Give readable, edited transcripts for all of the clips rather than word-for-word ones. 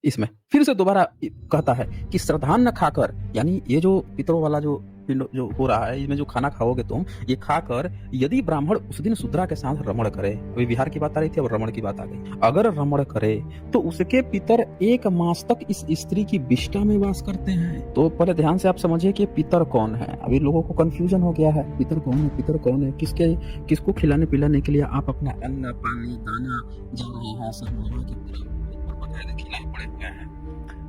इसमें फिर से दोबारा कहता है कि श्रद्धान्न खाकर, यानी ये जो पितरों वाला जो पिंड जो हो रहा है, इसमें जो खाना खाओगे तुम, ये खाकर यदि ब्राह्मण उस दिन शूद्रा के साथ रमण करे, अभी विहार की बात आ रही थी, अब रमण की बात आ गई, अगर रमण करे तो उसके पितर 1 मास तक इस स्त्री की विष्ठा में वास करते हैं। तो पहले ध्यान से आप समझिए कि पितर कौन है। अभी लोगों को कंफ्यूजन हो गया है, पितर कौन है, पितर कौन है, किसको खिलाने पिलाने के लिए आप अपना अन्न पानी दाना जा रहे हैं, सब खिलाने पड़े हुए हैं।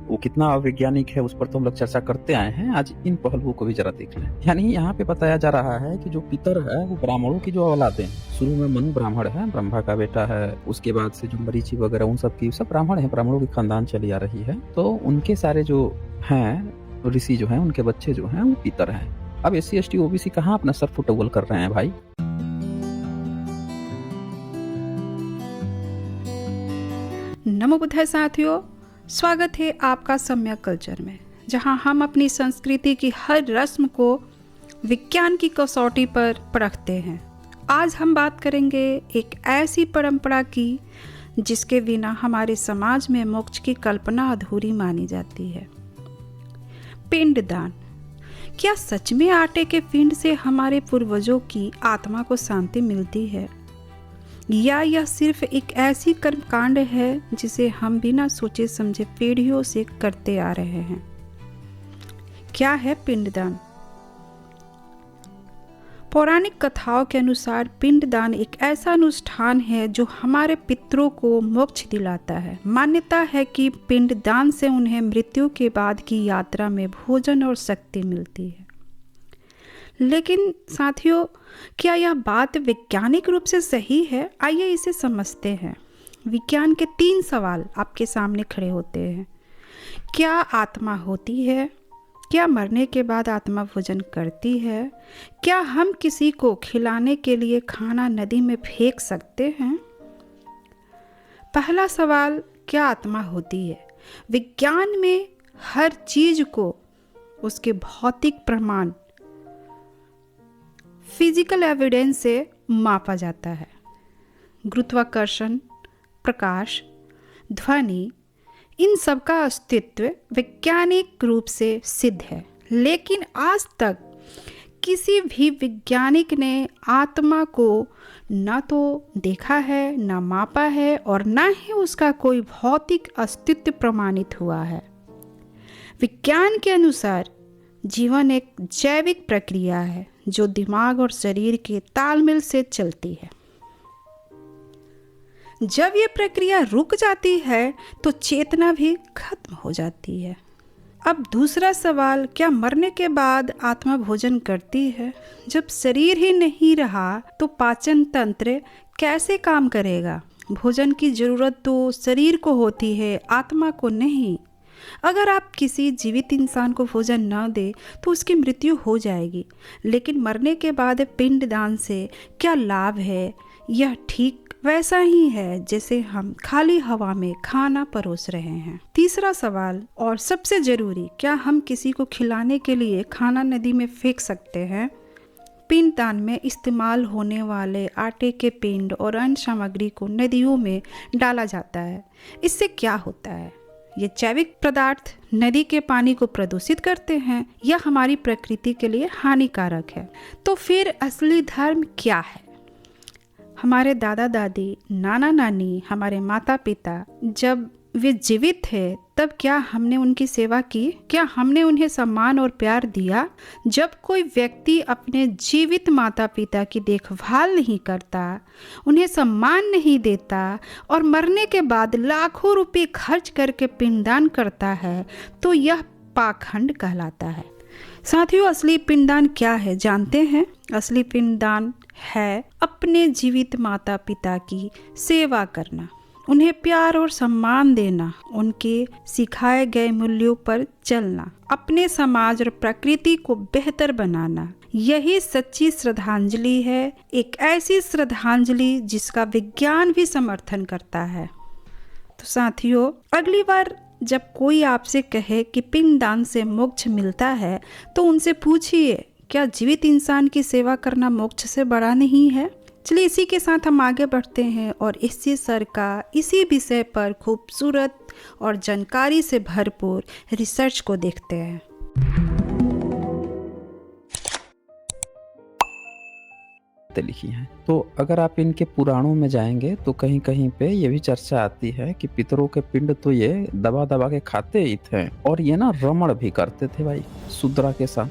वो कितना अवैज्ञानिक है उस पर तो हम लोग चर्चा करते आए हैं, आज इन पहलुओं को भी जरा देख लें। यानी यहाँ पे बताया जा रहा है कि जो पितर है वो ब्राह्मणों की जो औलादें, शुरू में मनु ब्राह्मण है, ब्रह्मा का बेटा है, उसके बाद से जो मरीचि वगैरह उन सब की सब ब्राह्मण है, ब्राह्मणों की खानदान चली आ रही है, तो उनके सारे जो हैं ऋषि जो हैं, उनके बच्चे जो हैं वो पितर हैं। अब SC ST OBC कहाँ अपना सर फुटबॉल कर रहे हैं भाई। नमो बुद्धाय साथियों, स्वागत है आपका सम्यक कल्चर में, जहां हम अपनी संस्कृति की हर रस्म को विज्ञान की कसौटी पर परखते हैं। आज हम बात करेंगे एक ऐसी परंपरा की जिसके बिना हमारे समाज में मोक्ष की कल्पना अधूरी मानी जाती है। पिंडदान। क्या सच में आटे के पिंड से हमारे पूर्वजों की आत्मा को शांति मिलती है, या यह सिर्फ एक ऐसी कर्मकांड है जिसे हम बिना सोचे समझे पीढ़ियों से करते आ रहे हैं। क्या है पिंडदान? पौराणिक कथाओं के अनुसार पिंडदान एक ऐसा अनुष्ठान है जो हमारे पितरों को मोक्ष दिलाता है। मान्यता है कि पिंडदान से उन्हें मृत्यु के बाद की यात्रा में भोजन और शक्ति मिलती है। लेकिन साथियों, क्या यह बात वैज्ञानिक रूप से सही है? आइए इसे समझते हैं। विज्ञान के 3 सवाल आपके सामने खड़े होते हैं। क्या आत्मा होती है? क्या मरने के बाद आत्मा भोजन करती है? क्या हम किसी को खिलाने के लिए खाना नदी में फेंक सकते हैं? पहला सवाल, क्या आत्मा होती है? विज्ञान में हर चीज को उसके भौतिक प्रमाण, फिजिकल एविडेंस से मापा जाता है। गुरुत्वाकर्षण, प्रकाश, ध्वनि, इन सब का अस्तित्व वैज्ञानिक रूप से सिद्ध है। लेकिन आज तक किसी भी वैज्ञानिक ने आत्मा को न तो देखा है, न मापा है, और न ही उसका कोई भौतिक अस्तित्व प्रमाणित हुआ है। विज्ञान के अनुसार जीवन एक जैविक प्रक्रिया है जो दिमाग और शरीर के तालमेल से चलती है। जब ये प्रक्रिया रुक जाती है तो चेतना भी खत्म हो जाती है। अब दूसरा सवाल, क्या मरने के बाद आत्मा भोजन करती है? जब शरीर ही नहीं रहा तो पाचन तंत्र कैसे काम करेगा? भोजन की जरूरत तो शरीर को होती है, आत्मा को नहीं। अगर आप किसी जीवित इंसान को भोजन न दे तो उसकी मृत्यु हो जाएगी। लेकिन मरने के बाद पिंडदान से क्या लाभ है? यह ठीक वैसा ही है जैसे हम खाली हवा में खाना परोस रहे हैं। तीसरा सवाल और सबसे जरूरी, क्या हम किसी को खिलाने के लिए खाना नदी में फेंक सकते हैं? पिंडदान में इस्तेमाल होने वाले आटे के पिंड और अन्य सामग्री को नदियों में डाला जाता है। इससे क्या होता है? ये जैविक पदार्थ नदी के पानी को प्रदूषित करते हैं। यह हमारी प्रकृति के लिए हानिकारक है। तो फिर असली धर्म क्या है? हमारे दादा दादी, नाना नानी, हमारे माता पिता जब वे जीवित थे तब क्या हमने उनकी सेवा की? क्या हमने उन्हें सम्मान और प्यार दिया? जब कोई व्यक्ति अपने जीवित माता पिता की देखभाल नहीं करता, उन्हें सम्मान नहीं देता और मरने के बाद लाखों रुपए खर्च करके पिंडदान करता है तो यह पाखंड कहलाता है। साथियों, असली पिंडदान क्या है जानते हैं? असली पिंडदान है अपने जीवित माता पिता की सेवा करना, उन्हें प्यार और सम्मान देना, उनके सिखाए गए मूल्यों पर चलना, अपने समाज और प्रकृति को बेहतर बनाना। यही सच्ची श्रद्धांजलि है, एक ऐसी श्रद्धांजलि जिसका विज्ञान भी समर्थन करता है। तो साथियों, अगली बार जब कोई आपसे कहे कि पिंडदान से मोक्ष मिलता है तो उनसे पूछिए, क्या जीवित इंसान की सेवा करना मोक्ष से बड़ा नहीं है? चलिए इसी के साथ हम आगे बढ़ते हैं और इसी सर का इसी विषय पर खूबसूरत और जानकारी से भरपूर रिसर्च को देखते हैं। लिखी हैं। तो अगर आप इनके पुराणों में जाएंगे तो कहीं कहीं पे ये भी चर्चा आती है कि पितरों के पिंड तो ये दबा दबा के खाते ही थे और ये ना रमण भी करते थे भाई शूद्रा के साथ।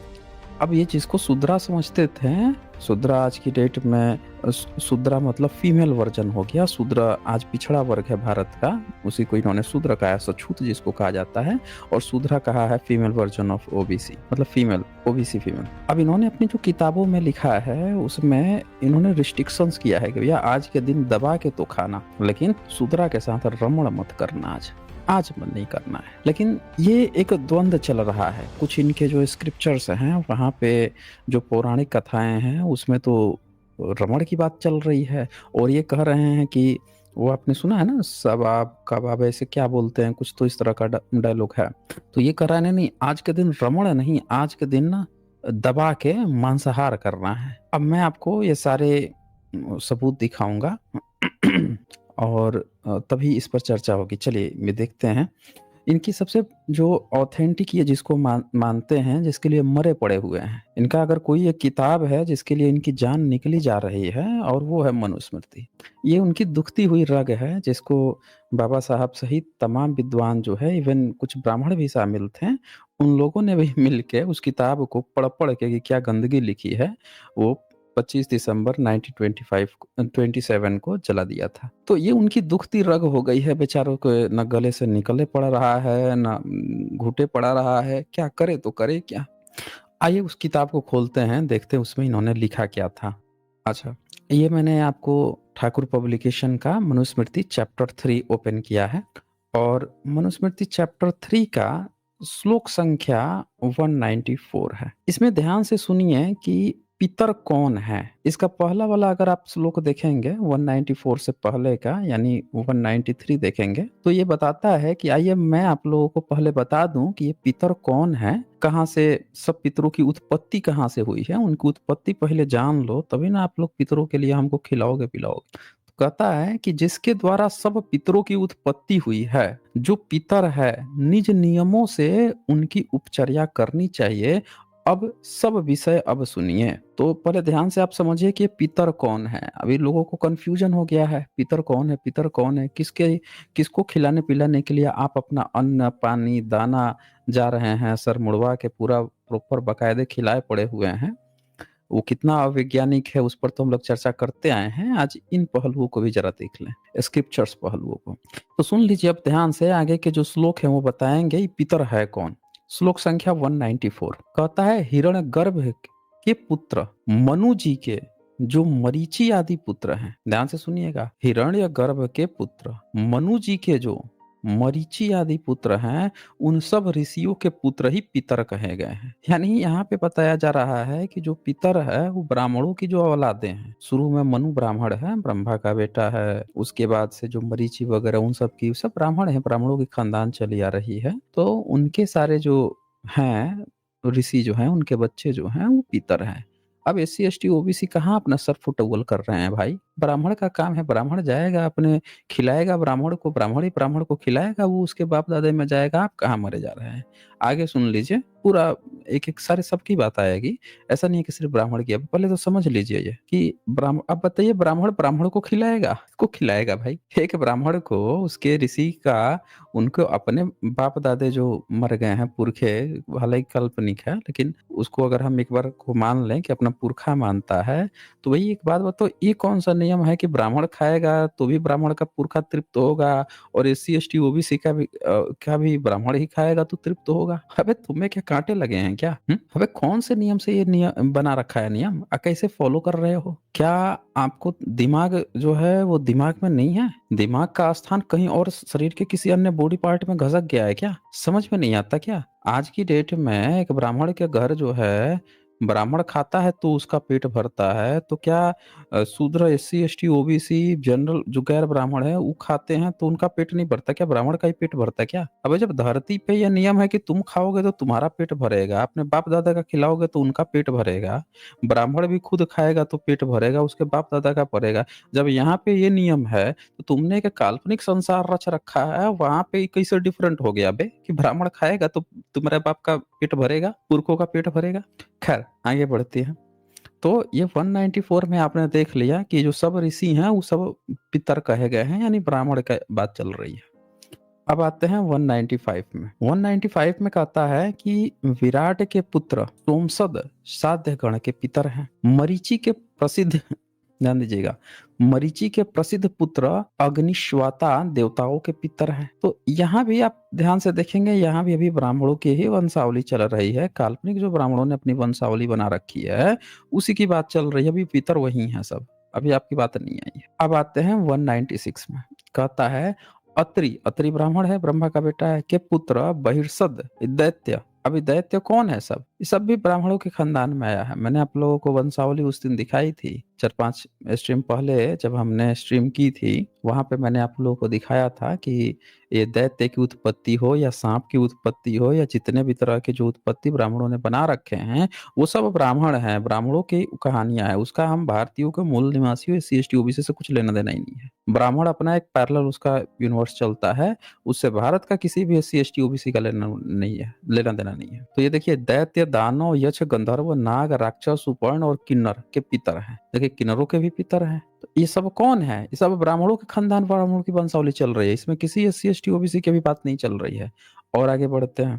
अब ये जिसको शूद्रा समझते थे, शूद्रा आज की डेट में शूद्रा मतलब फीमेल वर्जन हो गया। शूद्र आज पिछड़ा वर्ग है भारत का, उसी को इन्होंने शूद्र कहा है, सछूत जिसको कहा जाता है, और शूद्रा कहा है फीमेल वर्जन ऑफ ओबीसी, मतलब फीमेल, ओबीसी फीमेल। अब इन्होंने अपनी जो किताबों में लिखा है उसमें इन्होंने रिस्ट्रिक्शंस किया है कि भैया आज के दिन दबा के तो खाना, लेकिन शूद्रा के साथ रमण मत करना, आज मन नहीं करना है। लेकिन ये एक द्वंद्व चल रहा है। कुछ इनके जो स्क्रिप्चर्स हैं वहाँ पे जो पौराणिक कथाएं हैं उसमें तो रमण की बात चल रही है, और ये कह रहे हैं कि वो आपने सुना है ना, सबाब कबाब ऐसे क्या बोलते हैं, कुछ तो इस तरह का डायलॉग है। तो ये कह रहा है नहीं, आज के दिन रमण नहीं, आज के दिन ना दबा के मांसाहार करना है। अब मैं आपको ये सारे सबूत दिखाऊंगा और तभी इस पर चर्चा होगी। चलिए ये देखते हैं। इनकी सबसे जो ऑथेंटिक, ये जिसको मानते हैं, जिसके लिए मरे पड़े हुए हैं, इनका अगर कोई एक किताब है जिसके लिए इनकी जान निकली जा रही है और वो है मनुस्मृति। ये उनकी दुखती हुई रग है जिसको बाबा साहब सहित तमाम विद्वान जो है, इवन कुछ ब्राह्मण भी शामिल थे, उन लोगों ने भी मिल के उस किताब को पढ़ पढ़ के कि क्या गंदगी लिखी है, वो 25 दिसंबर 1927 को जला दिया था। तो ये उनकी दुखती रग हो गई है बेचारों को, न गले से निकले पड़ रहा है, न घुटे पड़ा रहा है, क्या करे तो करे क्या। आइए उस किताब को खोलते हैं, देखते हैं उसमें इन्होंने लिखा क्या था। अच्छा, ये मैंने आपको ठाकुर पब्लिकेशन का मनुस्मृति चैप्टर 3 ओपन किया है, और मनुस्मृति चैप्टर 3 का श्लोक संख्या 194 है। इसमें ध्यान से सुनिए कि पितर कौन है। इसका पहला वाला अगर आप श्लोक देखेंगे 194 से पहले का, यानी 193 देखेंगे, तो ये बताता है कि आइए मैं आप लोगों को पहले बता दूं कि ये पितर कौन है, कहाँ से सब पितरों की उत्पत्ति कहाँ से हुई है, उनकी उत्पत्ति पहले जान लो, तभी ना आप लोग पितरों के लिए हमको खिलाओगे पिलाओगे। तो कहता है कि जिसके द्वारा सब पितरों की उत्पत्ति हुई है, जो पितर है, निज नियमों से उनकी उपचर्या करनी चाहिए। अब सब विषय अब सुनिए। तो पहले ध्यान से आप समझिए कि पितर कौन है। अभी लोगों को कंफ्यूजन हो गया है, पितर कौन है, पितर कौन है, किसको खिलाने पिलाने के लिए आप अपना अन्न पानी दाना जा रहे हैं सर मुड़वा के, पूरा प्रॉपर बकायदे खिलाए पड़े हुए हैं। वो कितना अवैज्ञानिक है उस पर तो हम लोग चर्चा करते आए हैं। आज इन पहलुओं को भी जरा देख लें, स्क्रिप्चर्स पहलुओं को। तो सुन लीजिए अब ध्यान से, आगे के जो श्लोक है वो बताएंगे पितर है कौन। श्लोक संख्या 194 कहता है, हिरण्यगर्भ के पुत्र मनु जी के जो मरीचि आदि पुत्र हैं, ध्यान से सुनिएगा, हिरण्यगर्भ के पुत्र मनु जी के जो मरीचि आदि पुत्र हैं, उन सब ऋषियों के पुत्र ही पितर कहे गए हैं। यानी यहाँ पे बताया जा रहा है कि जो पितर है वो ब्राह्मणों की जो औलादे हैं। शुरू में मनु ब्राह्मण है, ब्रह्मा का बेटा है, उसके बाद से जो मरीचि वगैरह उन सब की सब ब्राह्मण है, ब्राह्मणों की खानदान चली आ रही है। तो उनके सारे जो हैं ऋषि जो हैं, उनके बच्चे जो हैं वो पितर हैं। अब SC ST OBC कहाँ अपना सर फुटबॉल कर रहे हैं भाई। ब्राह्मण का काम है, ब्राह्मण जाएगा अपने खिलाएगा ब्राह्मण को, ब्राह्मण ही ब्राह्मण को खिलाएगा, वो उसके बाप दादे में जाएगा। आप कहाँ मरे जा रहे हैं। आगे सुन लीजिए, पूरा एक एक सारे सबकी बात आएगी, ऐसा नहीं है कि सिर्फ ब्राह्मण की। अब पहले तो समझ लीजिए ये कि ब्राह्मण, अब बताइए ब्राह्मण ब्राह्मण को खिलाएगा, किसको खिलाएगा भाई। एक ब्राह्मण को उसके ऋषि का, उनको अपने बाप दादे जो मर गए हैं पुरखे, भले ही काल्पनिक है, लेकिन उसको अगर हम एक बार को मान लें कि अपना पुरखा मानता है, तो वही एक बात बताओ, ये कौन सा नियम है कि ब्राह्मण खाएगा तो भी ब्राह्मण का पुरखा तृप्त होगा, और SC ST OBC का भी ब्राह्मण ही खाएगा तो तृप्त होगा। अबे तुम्हें क्या कांटे लगे हैं क्या? अबे कौन से नियम से ये नियम बना रखा है, नियम कैसे फॉलो कर रहे हो? क्या आपको दिमाग जो है वो दिमाग में नहीं है? दिमाग का स्थान कहीं और शरीर के किसी अन्य बॉडी पार्ट में घसक गया है क्या? समझ में नहीं आता क्या? आज की डेट में एक ब्राह्मण के घर जो है ब्राह्मण खाता है तो उसका पेट भरता है, तो क्या शूद्र, एससी, एसटी, ओबीसी, जनरल जो गैर ब्राह्मण है वो खाते हैं तो उनका पेट नहीं भरता क्या? ब्राह्मण का ही पेट भरता है क्या? अब जब धरती पे यह नियम है कि तुम खाओगे तो तुम्हारा पेट भरेगा, अपने बाप दादा का खिलाओगे तो उनका पेट भरेगा, ब्राह्मण भी खुद खाएगा तो पेट भरेगा, उसके बाप दादा का भरेगा। जब यहाँ पे ये नियम है तो तुमने एक काल्पनिक संसार रच रखा है, वहां पे कैसे डिफरेंट हो गया बे कि ब्राह्मण खाएगा तो तुम्हारे बाप का पेट भरेगा, पुरखों का पेट भरेगा। खैर आगे बढ़ते हैं। तो ये 194 में आपने देख लिया कि जो सब ऋषि हैं वो सब पितर कहे गए हैं, यानी ब्राह्मण का बात चल रही है। अब आते हैं 195 में। 195 में कहता है कि विराट के पुत्र सोमसद साध्य गण के पितर हैं। मरीचि के प्रसिद्ध, ध्यान दीजिएगा, मरीचि के प्रसिद्ध पुत्र अग्निश्वाता देवताओं के पितर हैं। तो यहाँ भी आप ध्यान से देखेंगे, यहाँ भी अभी ब्राह्मणों की ही वंशावली चल रही है। काल्पनिक जो ब्राह्मणों ने अपनी वंशावली बना रखी है उसी की बात चल रही है, अभी पितर वही है सब, अभी आपकी बात नहीं आई है। अब आते हैं 196 में। कहता है अत्रि, अत्रि ब्राह्मण है, ब्रह्मा का बेटा है, के पुत्र बहिर्सद दैत्य। अभी दैत्य कौन है? सब ये सब भी ब्राह्मणों के खानदान में आया है। मैंने आप लोगों को वंशावली उस दिन दिखाई थी, 4-5 स्ट्रीम पहले जब हमने स्ट्रीम की थी, वहां पे मैंने आप लोगों को दिखाया था कि ये दैत्य की उत्पत्ति हो या सांप की उत्पत्ति हो या जितने भी तरह के जो उत्पत्ति ब्राह्मणों ने बना रखे हैं वो सब ब्राह्मण हैं, ब्राह्मणों की कहानियां हैं। उसका हम भारतीयों के मूल निवासियों एससी एसटी ओबीसी से कुछ लेना देना ही नहीं है। ब्राह्मण अपना एक पैरेलल उसका यूनिवर्स चलता है, उससे भारत का किसी भी एससी एसटी ओबीसी का लेना नहीं है, लेना देना नहीं है। तो ये देखिए, दैत्य, दानव, यक्ष, गंधर्व, नाग, राक्षस, सुपर्ण और किन्नर के पितर हैं। देखिए किन्नरों के भी पितर हैं। तो ये सब कौन है? ये सब ब्राह्मणों के खानदान, ब्राह्मणों की वंशावली चल रही है, इसमें किसी एससी एसटी ओबीसी की भी बात नहीं चल रही है। और आगे बढ़ते हैं।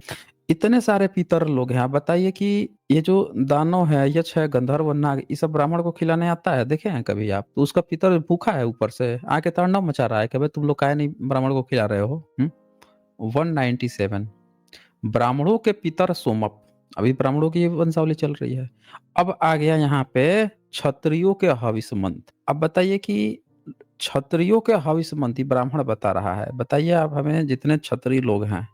इतने सारे पितर लोग हैं, आप बताइए कि ये जो दानव है, यक्ष है, गंधर्व, नाग, ये सब ब्राह्मण को खिलाने आता है? देखे हैं कभी आप? तो उसका पितर भूखा है, ऊपर से आके तांडव मचा रहा है कि भाई तुम लोग काहे नहीं ब्राह्मण को खिला रहे हो। 197 ब्राह्मणों के पितर सोमप। अभी ब्राह्मणों की वंशावली चल रही है। अब आ गया यहाँ पे क्षत्रियों के हविष्मंत। अब बताइए कि क्षत्रियों के हविष्मंती ब्राह्मण बता रहा है। बताइए आप हमें, जितने क्षत्रिय लोग हैं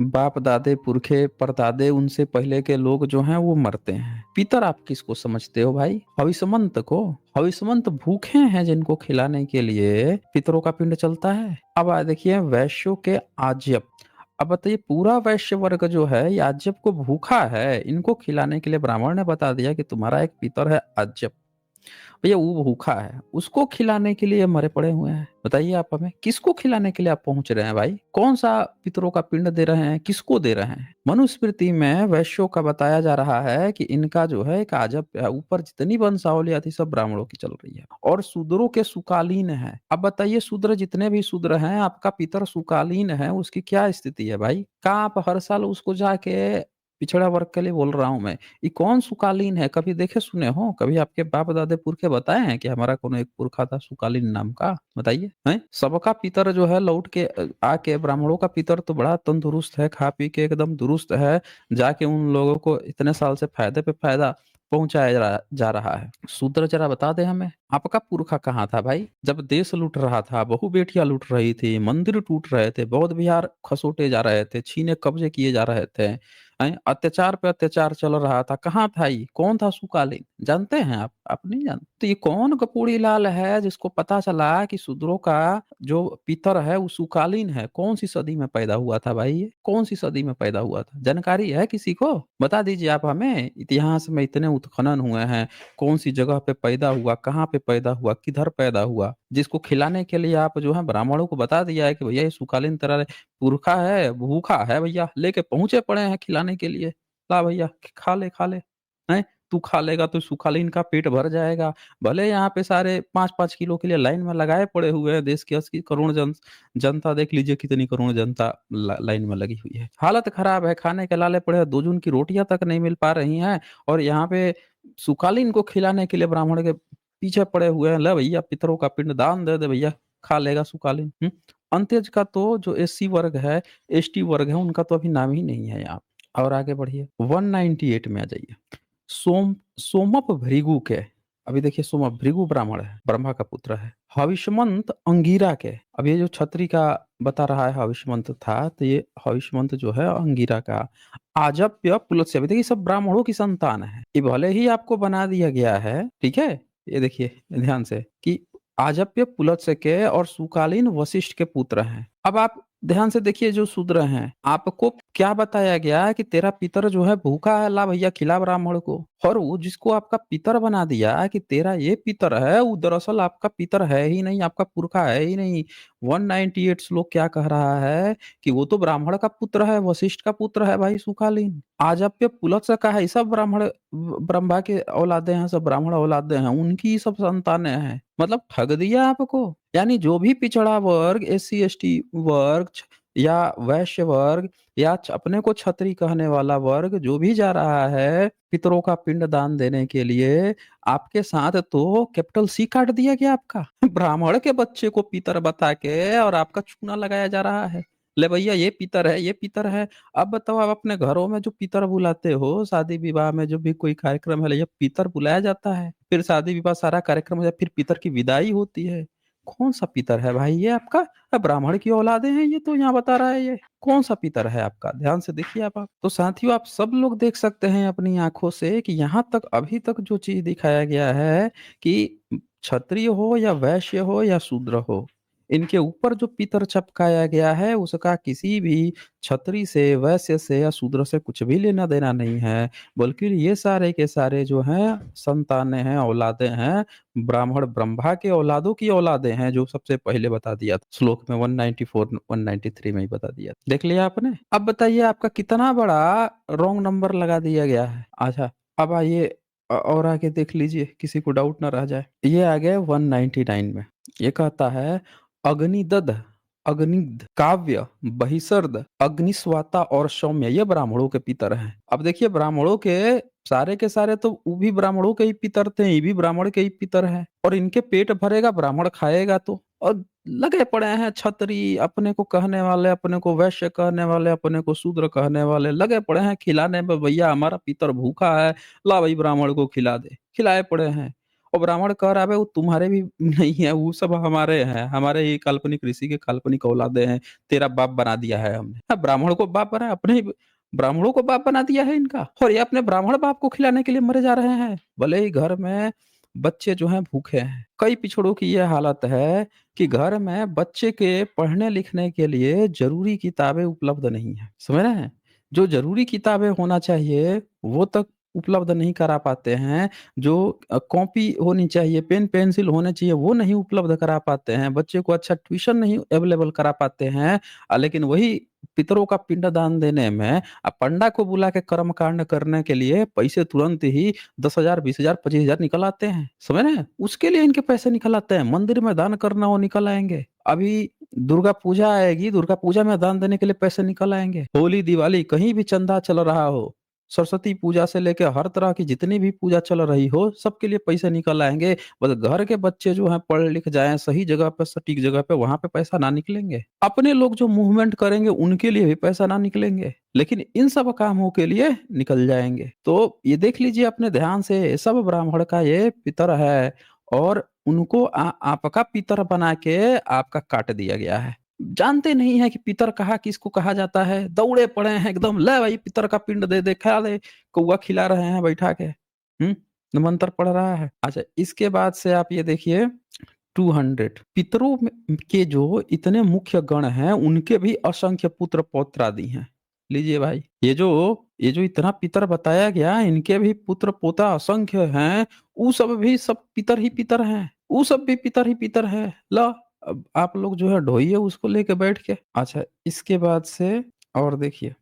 बाप दादे पुरखे परदादे उनसे पहले के लोग जो हैं वो मरते हैं। पितर आप किसको समझते हो भाई? हविष्मंत को। हविष्मंत भूखे हैं जिनको खिलाने के लिए पितरों का पिंड चलता है। अब देखिए वैश्यों के आज्यप। अब बताइए, पूरा वैश्य वर्ग जो है ये आज्यप को भूखा है, इनको खिलाने के लिए ब्राह्मण ने बता दिया कि तुम्हारा एक पितर है आज्यप, भैया वो भूखा है, उसको खिलाने के लिए मरे पड़े हुए हैं। बताइए आप हमें, किसको खिलाने के लिए आप पहुंच रहे हैं भाई? कौन सा पितरों का पिंड दे रहे हैं, किसको दे रहे हैं? मनुस्मृति में वैश्यों का बताया जा रहा है कि इनका जो है एक आजब है, ऊपर जितनी वंशावली आती सब ब्राह्मणों की चल रही है। और शूद्रों के सुकालीन है। अब बताइए, शूद्र जितने भी शूद्र हैं, आपका पितर सुकालीन है, उसकी क्या स्थिति है भाई? क्या आप हर साल उसको जाके, पिछड़ा वर्ग के लिए बोल रहा हूं मैं, ये कौन सुकालीन है? कभी देखे सुने हो? कभी आपके बाप दादे पुरखे बताए हैं कि हमारा कोनो एक पुरखा था सुकालीन नाम का? बताइए हैं? सबका पितर जो है लौट के आके, ब्राह्मणों का पितर तो बड़ा तंदुरुस्त है, खा पी के एकदम दुरुस्त है, जाके उन लोगों को इतने साल से फायदे पे फायदा पहुंचाया जा रहा है। शूद्र जरा बता दे हमें, आपका पुरखा कहाँ था भाई? जब देश लूट रहा था, बहु बेटियां लूट रही थी, मंदिर टूट रहे थे, बौद्ध विहार खसोटे जा रहे थे, छीने कब्जे किए जा रहे थे, अत्याचार पे अत्याचार चल रहा था, कहाँ था ये? कौन था सुकालीन? जानते हैं आप नहीं जानते? तो ये कौन कपूरी लाल है जिसको पता चला कि शूद्रों का जो पितर है वो सुकालीन है? कौन सी सदी में पैदा हुआ था भाई? ये कौन सी सदी में पैदा हुआ था? जानकारी है किसी को? बता दीजिए आप हमें। इतिहास में इतने उत्खनन हुए हैं, कौन सी जगह पे पैदा हुआ, कहाँ पे पैदा हुआ, किधर पैदा हुआ, जिसको खिलाने के लिए आप जो है ब्राह्मणों को बता दिया है कि भैया ये सुकालीन तरह पुरखा है, भूखा है भैया, लेके पहुंचे पड़े हैं खिलाने के लिए। ला भैया खा ले खा ले, हैं? तू खा लेगा तो सुखालीन का पेट भर जाएगा। भले यहाँ पे सारे 5-5 किलो के लिए लाइन में लगाए पड़े हुए हैं, देश की 80 करोड़ जनता देख लीजिए कितनी करोड़ जनता लाइन में लगी हुई है। हालत खराब है, खाने के लाले पड़े हैं, 2 जून की रोटियां तक नहीं मिल पा रही हैं, और यहाँ पे सुखालीन को खिलाने के लिए ब्राह्मण के पीछे पड़े हुए हैं। ले भैया पितरों का पिंड दान दे दे भैया, खा लेगा सुकालीन। अंत्यज का तो जो एससी वर्ग है, एसटी वर्ग है, उनका तो अभी नाम ही नहीं है यहाँ। और आगे बढ़िए 198 में आ जाइए। सोमप भृगु के, अभी देखिए सोमा भृगु ब्राह्मण है, ब्रह्मा का पुत्र है। हविष्मंत अंगिरा के, अब ये जो छत्री का बता रहा है हविष्मंत था, तो ये हविष्मंत जो है अंगिरा का। आजप्य पुलत्स्य, अभी देखिए सब ब्राह्मणों की संतान है। ये भले ही आपको बना दिया गया है, ठीक है, ये देखिए ध्यान से कि आजप्य पुलत्स्य के और सुकालीन वशिष्ठ के पुत्र हैं। अब आप ध्यान से देखिए, जो शूद्र हैं, आपको क्या बताया गया है कि तेरा पितर जो है भूखा है, ला भैया खिला ब्राह्मण को। और वो जिसको आपका पितर बना दिया कि तेरा ये पितर है, वो दरअसल आपका पितर है ही नहीं, आपका पुरखा है ही नहीं। 198 श्लोक क्या कह रहा है कि वो तो ब्राह्मण का पुत्र है, वशिष्ठ का पुत्र है भाई सुकालीन। आजप्य पुलत्स्य का है, सब ब्राह्मण ब्रह्मा के औलादे हैं, सब ब्राह्मण औलादे हैं, उनकी सब संतानें हैं। मतलब ठग दिया आपको। यानी जो भी पिछड़ा वर्ग, SC ST वर्ग या वैश्य वर्ग या अपने को छत्री कहने वाला वर्ग जो भी जा रहा है पितरों का पिंड दान देने के लिए, आपके साथ तो कैपिटल C काट दिया गया आपका। ब्राह्मण के बच्चे को पितर बता के और आपका चूना लगाया जा रहा है। ले भैया ये पितर है, ये पितर है। अब बताओ, आप अपने घरों में जो पितर बुलाते हो, शादी विवाह में जो भी कोई कार्यक्रम है, ये पितर बुलाया जाता है। फिर शादी विवाह सारा कार्यक्रम हो जाए, फिर पितर की विदाई होती है। कौन सा पितर है भाई ये आपका? ब्राह्मण की औलादे हैं ये, तो यहाँ बता रहा है ये कौन सा पितर है आपका? ध्यान से देखिए आप। तो साथियों, आप सब लोग देख सकते हैं अपनी आंखों से कि यहाँ तक अभी तक जो चीज दिखाया गया है कि क्षत्रिय हो या वैश्य हो या शूद्र हो, इनके ऊपर जो पितर चपकाया गया है उसका किसी भी छत्री से, वैश्य से या शूद्र से कुछ भी लेना देना नहीं है। बल्कि ये सारे के सारे जो हैं संतानें हैं, औलादे हैं, ब्राह्मण ब्रह्मा के औलादों की औलादे हैं, जो सबसे पहले बता दिया था श्लोक में 194 193 में ही बता दिया। देख लिया आपने? अब बताइए आपका कितना बड़ा रॉन्ग नंबर लगा दिया गया है। अच्छा, अब आइए और आगे देख लीजिए, किसी को डाउट ना रह जाए। ये आ गया 199 में। ये कहता है अग्निदध, अग्निद, काव्य, बहिसर्द, अग्निस्वाता और सौम्य, ये ब्राह्मणों के पितर हैं। अब देखिए ब्राह्मणों के सारे तो वो भी ब्राह्मणों के ही पितर थे, ये भी ब्राह्मण के ही पितर हैं। और इनके पेट भरेगा, ब्राह्मण खाएगा तो। और लगे पड़े हैं छत्री, अपने को कहने वाले, अपने को वैश्य कहने वाले, अपने को शूद्र कहने वाले, लगे पड़े हैं खिलाने में। भैया हमारा पितर भूखा है, ला भाई ब्राह्मण को खिला दे। खिलाए पड़े हैं। और ब्राह्मण कह रहा है वो तुम्हारे भी नहीं है, वो सब हमारे हैं, हमारे ही काल्पनिक ऋषि के काल्पनिक औलादे हैं, तेरा बाप बना दिया है हमने। ब्राह्मण को बाप बना, अपने ही ब्राह्मणों को बाप बना दिया है इनका। और ये अपने ब्राह्मण बाप को खिलाने के लिए मरे जा रहे हैं, भले ही घर में बच्चे जो हैं भूखे हैं। कई पिछड़ों की यह हालत है कि घर में बच्चे के पढ़ने लिखने के लिए जरूरी किताबें उपलब्ध नहीं है। समझ रहे हैं? जो जरूरी किताबें होना चाहिए वो तक उपलब्ध नहीं करा पाते हैं। जो कॉपी होनी चाहिए, पेन पेंसिल होने चाहिए, वो नहीं उपलब्ध करा पाते हैं। बच्चे को अच्छा ट्यूशन नहीं अवेलेबल करा पाते हैं। लेकिन वही पितरों का पिंडदान देने में पंडा को बुला के कर्म कांड करने के लिए पैसे तुरंत ही 10,000, 20,000, 25,000 निकल आते हैं। समझ रहे हैं? उसके लिए इनके पैसे निकल आते हैं। मंदिर में दान करना हो, निकल आएंगे। अभी दुर्गा पूजा आएगी, दुर्गा पूजा में दान देने के लिए पैसे निकल आएंगे। होली, दिवाली, कहीं भी चंदा चल रहा हो, सरस्वती पूजा से लेकर हर तरह की जितनी भी पूजा चल रही हो, सबके लिए पैसे निकल आएंगे। बस घर के बच्चे जो हैं पढ़ लिख जाएं सही जगह पे, सटीक जगह पे, वहां पे पैसा ना निकलेंगे। अपने लोग जो मूवमेंट करेंगे उनके लिए भी पैसा ना निकलेंगे, लेकिन इन सब कामों के लिए निकल जाएंगे। तो ये देख लीजिए अपने ध्यान से, सब ब्राह्मण का ये पितर है और उनको आपका पितर बना के आपका काट दिया गया है। जानते नहीं है कि पितर कहा किसको कहा जाता है, दौड़े पड़े हैं एकदम, ले भाई पितर का पिंड दे दे, खा ले। कौवा खिला रहे हैं बैठा के, मंत्र पढ़ रहा है। अच्छा, इसके बाद से आप ये देखिए 200 पितरों के जो इतने मुख्य गण हैं उनके भी असंख्य पुत्र पौत्रादि हैं। लीजिए भाई, ये जो इतना पितर बताया गया, इनके भी पुत्र पोता असंख्य हैं। वो सब भी सब पितर ही पितर हैं, वो सब भी पितर ही पितर है। ला, अब आप लोग जो है ढोइए उसको लेके बैठ के। अच्छा, इसके बाद से और देखिए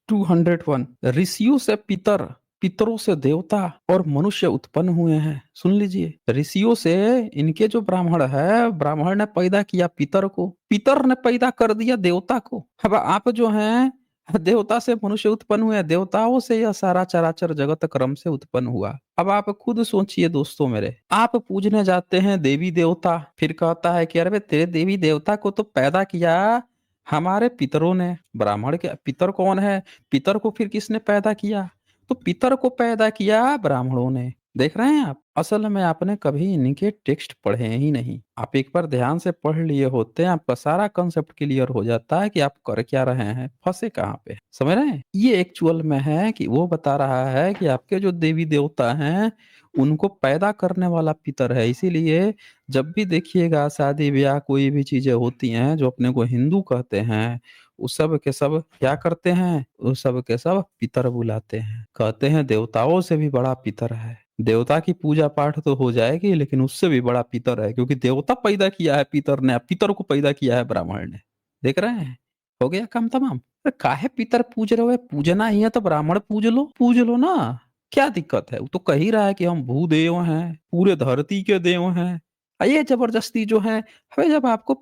201 ऋषियों से पितर, पितरों से देवता और मनुष्य उत्पन्न हुए हैं। सुन लीजिए, ऋषियों से इनके जो ब्राह्मण है, ब्राह्मण ने पैदा किया पितर को, पितर ने पैदा कर दिया देवता को। अब आप जो हैं देवता से मनुष्य उत्पन्न हुए, देवताओं से यह सारा चराचर जगत क्रम से उत्पन्न हुआ। अब आप खुद सोचिए दोस्तों मेरे, आप पूजने जाते हैं देवी देवता, फिर कहता है कि अरे तेरे देवी देवता को तो पैदा किया हमारे पितरों ने। ब्राह्मण के पितर कौन है? पितर को फिर किसने पैदा किया? तो पितर को पैदा किया ब्राह्मणों ने। देख रहे हैं आप? असल में आपने कभी इनके टेक्स्ट पढ़े ही नहीं। आप एक बार ध्यान से पढ़ लिए होते, आपका सारा कंसेप्ट क्लियर हो जाता है कि आप कर क्या रहे हैं, फँसे कहाँ पे हैं। समझ रहे हैं? ये एक्चुअल में है कि वो बता रहा है कि आपके जो देवी-देवता हैं, उनको पैदा करने वाला पितर है। इसीलिए जब भी देखिएगा शादी-ब्याह कोई भी चीज़ें होती हैं, जो अपने को हिंदू कहते हैं, वो सब के सब क्या करते हैं? वो सब के सब पितर बुलाते हैं। कहते हैं देवताओं से भी बड़ा पितर है। देवता की पूजा पाठ तो हो जाएगी, लेकिन उससे भी बड़ा पितर है, क्योंकि देवता पैदा किया है पितर ने, पितर को पैदा किया है ब्राह्मण ने। देख रहे हैं? हो गया काम तमाम। अरे काहे पितर पूज रहे हो? पूजना ही है तो ब्राह्मण पूज लो ना। क्या दिक्कत है? वो तो कह ही रहा है कि हम भूदेव हैं, पूरे धरती के देव हैं। ये जबरदस्ती जो है, अबे जब आपको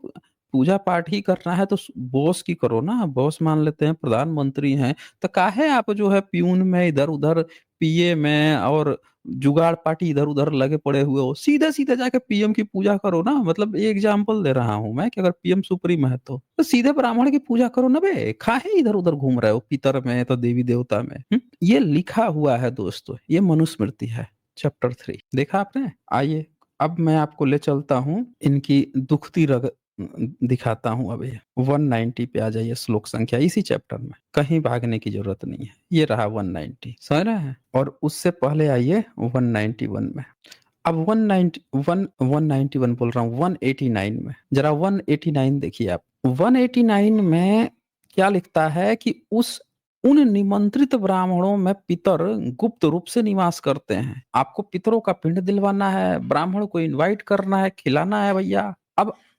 पूजा पाठ ही करना है तो बॉस की करो ना, बॉस मान लेते हैं, प्रधानमंत्री हैं, तो काहे आप जो है प्यून में इधर-उधर, पीए में और जुगाड़ पार्टी इधर-उधर लगे पड़े हुए हो। सीधे-सीधे जाके पीएम की पूजा करो ना। मतलब ये एग्जांपल दे रहा हूँ मैं कि अगर पीएम सुप्रीम है तो सीधे ब्राह्मण की पूजा करो ना बे। काहे इधर-उधर घूम रहे हो पितर में तो देवी-देवता में? ये लिखा हुआ है दोस्तों, ये मनुस्मृति है, चैप्टर 3 देखा आपने? आइए, अब मैं आपको ले चलता हूँ इनकी दुखती रग दिखाता हूँ अब ये। 190 पे आ जाइए श्लोक संख्या इसी चैप्टर में। कहीं भागने की ज़रूरत नहीं है। ये रहा 190 समझ रहे हैं? और उससे पहले आइए 191 में। अब 191 बोल रहा हूँ 189 में। ज़रा 189 देखिए आप। 189 में क्या लिखता है कि उन निमंत्रित ब्राह्मणों में पितर गुप्त रूप से निवास करते हैं। आपको पितरों का पिंड दिलवाना है, ब्राह्मण को इनवाइट करना है, खिलाना है भैया।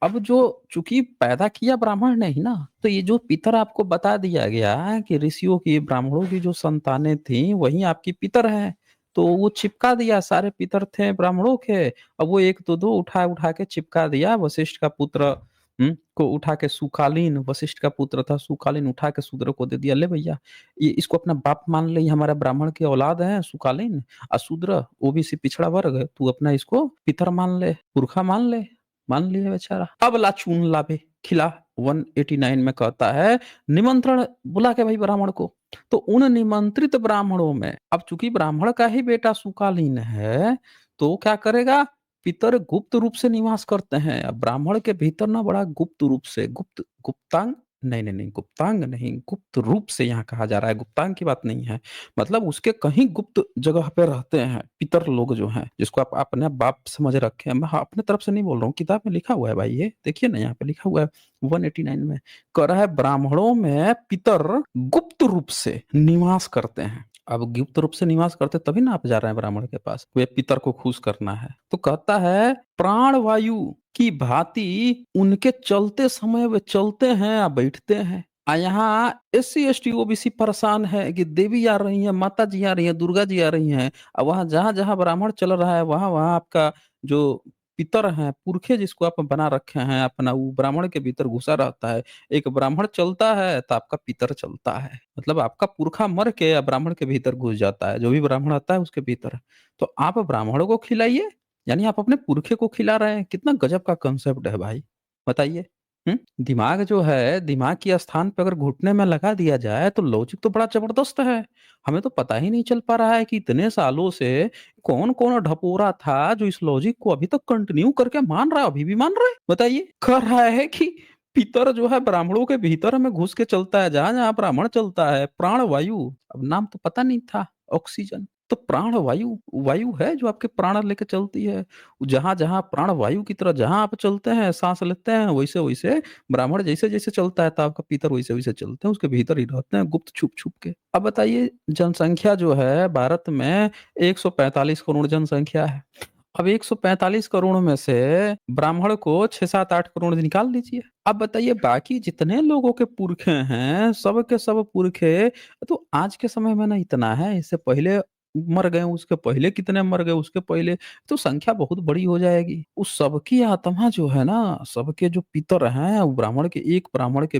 अब जो चूंकि पैदा किया ब्राह्मण ने ही ना, तो ये जो पितर आपको बता दिया गया है कि ऋषियों की, ब्राह्मणों की जो संतानें थी वही आपकी पितर हैं। तो वो चिपका दिया, सारे पितर थे ब्राह्मणों के। अब वो एक दो दो उठा उठा के चिपका दिया। वशिष्ठ का पुत्र को उठा के सुकालीन, वशिष्ठ का पुत्र था सुकालीन, उठा के शूद्र को दे दिया। ले भैया, ये इसको अपना बाप मान ले, ये हमारा ब्राह्मण की औलाद है सुकालीन। और शूद्र ओबीसी पिछड़ा वर्ग है, तू अपना इसको पितर मान ले, पुरखा मान लिया बेचारा। अब ला चून ला बे, खिला। 189 में कहता है निमंत्रण बुला के भाई ब्राह्मण को। तो उन निमंत्रित ब्राह्मणों में, अब चूंकि ब्राह्मण का ही बेटा सुकालीन है, तो क्या करेगा? पितर गुप्त रूप से निवास करते हैं। अब ब्राह्मण के भीतर ना बड़ा गुप्त रूप से, गुप्तांग नहीं, गुप्तांग नहीं, गुप्त रूप से यहाँ कहा जा रहा है, गुप्तांग की बात नहीं है। मतलब उसके कहीं गुप्त जगह पे रहते हैं पितर लोग जो हैं, जिसको आप अपने बाप समझ रखे हैं। मैं अपने तरफ से नहीं बोल रहा हूँ, किताब में लिखा हुआ है भाई, ये देखिए ना, यहाँ पे लिखा हुआ है 189 में। कह रहा है ब्राह्मणों में पितर गुप्त रूप से निवास करते हैं। अब गुप्त रूप से निवास करते तभी ना आप जा रहे हैं ब्राह्मण के पास, वे पितर को खुश करना है। तो कहता है प्राण वायु की भांति उनके चलते समय वे चलते हैं या बैठते हैं। यहाँ एससी एसटी ओबीसी परेशान है कि देवी आ रही है, माता जी आ रही है, दुर्गा जी आ रही हैं। अब वहां जहां जहां ब्राह्मण चल रहा है, वहां वहां आपका जो पितर हैं, पुरखे जिसको आप बना रखे हैं अपना, वो ब्राह्मण के भीतर घुसा रहता है। एक ब्राह्मण चलता है तो आपका पितर चलता है। मतलब आपका पुरखा मर के या ब्राह्मण के भीतर घुस जाता है, जो भी ब्राह्मण आता है उसके भीतर। तो आप ब्राह्मणों को खिलाइए, यानी आप अपने पुरखे को खिला रहे हैं। कितना गजब का कंसेप्ट है भाई, बताइए। दिमाग जो है, दिमाग के स्थान पे अगर घुटने में लगा दिया जाए तो लॉजिक तो बड़ा जबरदस्त है। हमें तो पता ही नहीं चल पा रहा है कि इतने सालों से कौन कौन ढपोरा था जो इस लॉजिक को अभी तक कंटिन्यू करके मान रहा है, अभी भी मान रहा है। बताइए, कर रहा है कि पितर जो है ब्राह्मणों के भीतर में घुस के चलता है, जहां जहां ब्राह्मण चलता है। प्राण वायु, अब नाम तो पता नहीं था, ऑक्सीजन। तो प्राण वायु, वायु है जो आपके प्राण लेके चलती है। जहां जहां प्राण वायु की तरह जहां आप चलते हैं, सांस लेते हैं, वैसे वैसे ब्राह्मण जैसे जैसे चलता है, तो आपका पितर वैसे वैसे चलते हैं, उसके भीतर ही रहते हैं गुप्त छुप छुप के। अब बताइए, जनसंख्या जो है भारत में 145 करोड़ जनसंख्या है। अब 145 करोड़ में से ब्राह्मण को 6-7-8 करोड़ निकाल दीजिए। अब बताइए बाकी जितने लोगों के पुरखे हैं, सब के सब पुरखे तो आज के समय में ना इतना है, इससे पहले मर गए, उसके पहले कितने मर गए, उसके पहले, तो संख्या बहुत बड़ी हो जाएगी। उस सबकी आत्मा जो है ना, सबके जो पितर हैं, वो ब्राह्मण के, एक ब्राह्मण के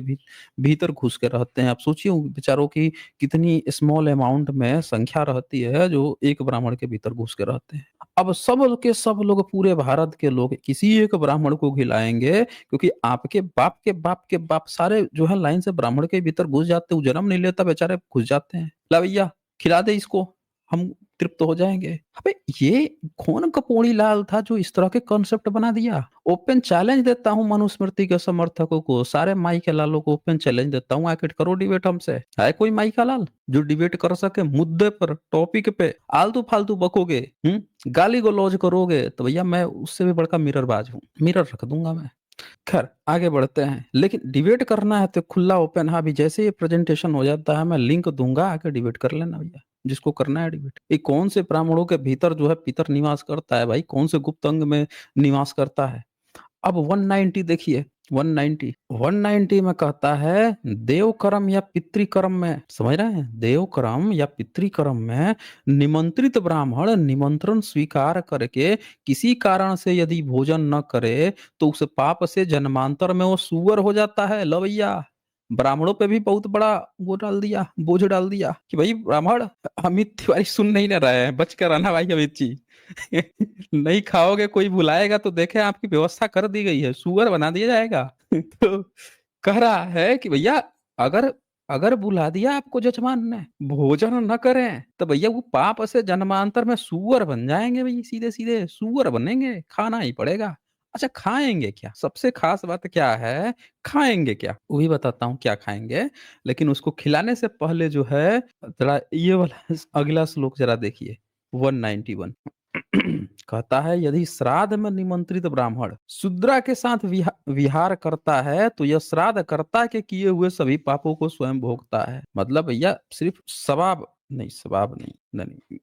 भीतर घुस के रहते हैं। आप सोचिए उन बेचारों की कितनी स्मॉल अमाउंट में संख्या रहती है जो एक ब्राह्मण के भीतर घुस के रहते हैं। अब सब के सब लोग, पूरे भारत के लोग किसी एक ब्राह्मण को खिलाएंगे, क्योंकि आपके बाप के बाप के बाप सारे जो है लाइन से ब्राह्मण के भीतर घुस जाते हैं। वो जन्म नहीं लेता, बेचारे घुस जाते हैं। ला भैया, खिला दे इसको, हम तृप्त हो जाएँगे। अबे ये कौन कपोड़ी लाल था जो इस तरह के कॉन्सेप्ट बना दिया? ओपन चैलेंज देता हूँ मनुस्मृति के समर्थकों को, सारे माई के लालों को ओपन चैलेंज देता हूँ, आके करो डिबेट हमसे। है कोई माई का लाल जो डिबेट कर सके मुद्दे पर, टॉपिक पे? आलतू-फालतू बकोगे, गाली-गलौज करोगे तो भैया मैं उससे भी बड़का मिररबाज हूँ। मिरर रख दूँगा मैं। खैर आगे बढ़ते हैं, लेकिन डिबेट करना है तो खुला ओपन, हाँ अभी जैसे ये प्रेजेंटेशन हो जाता है मैं लिंक दूंगा, आके डिबेट कर लेना भैया जिसको करना है डिबेट। ये कौन से ब्राह्मणों के भीतर जो है पितर निवास करता है भाई, कौन से गुप्त अंग में निवास करता है? अब 190 देखिए, 190 190 में कहता है देव कर्म या पितृकर्म में, समझ रहे हैं, देव कर्म या पितृकर्म में निमंत्रित ब्राह्मण निमंत्रण स्वीकार करके किसी कारण से यदि भोजन न करे तो उस पाप से जन्मांतर में वो सुअर हो जाता है। लो भैया, ब्राह्मणों पे भी बहुत बड़ा वो डाल दिया, बोझ डाल दिया कि भाई ब्राह्मण, अमित तिवारी सुन नहीं ना रहे हैं, बच कर रहना भाई अमित जी। नहीं खाओगे, कोई बुलाएगा तो देखे आपकी व्यवस्था कर दी गई है, सुअर बना दिया जाएगा। तो कह रहा है कि भैया अगर अगर बुला दिया आपको जजमान ने, भोजन न करें तो भैया वो पाप से जन्मांतर में सुअर बन जाएंगे भाई, सीधे सीधे सुअर बनेंगे, खाना ही पड़ेगा। अच्छा खाएंगे क्या? सबसे खास बात क्या है, खाएंगे क्या वही बताता हूँ क्या खाएंगे। लेकिन उसको खिलाने से पहले जो है जरा ये वाला अगला श्लोक जरा देखिए, 191। कहता है यदि श्राद्ध में निमंत्रित ब्राह्मण शूद्रा के साथ विहार करता है तो यह श्राद्ध कर्ता के किए हुए सभी पापों को स्वयं भोगता है। मतलब भैया सिर्फ सवाब नहीं, नहीं,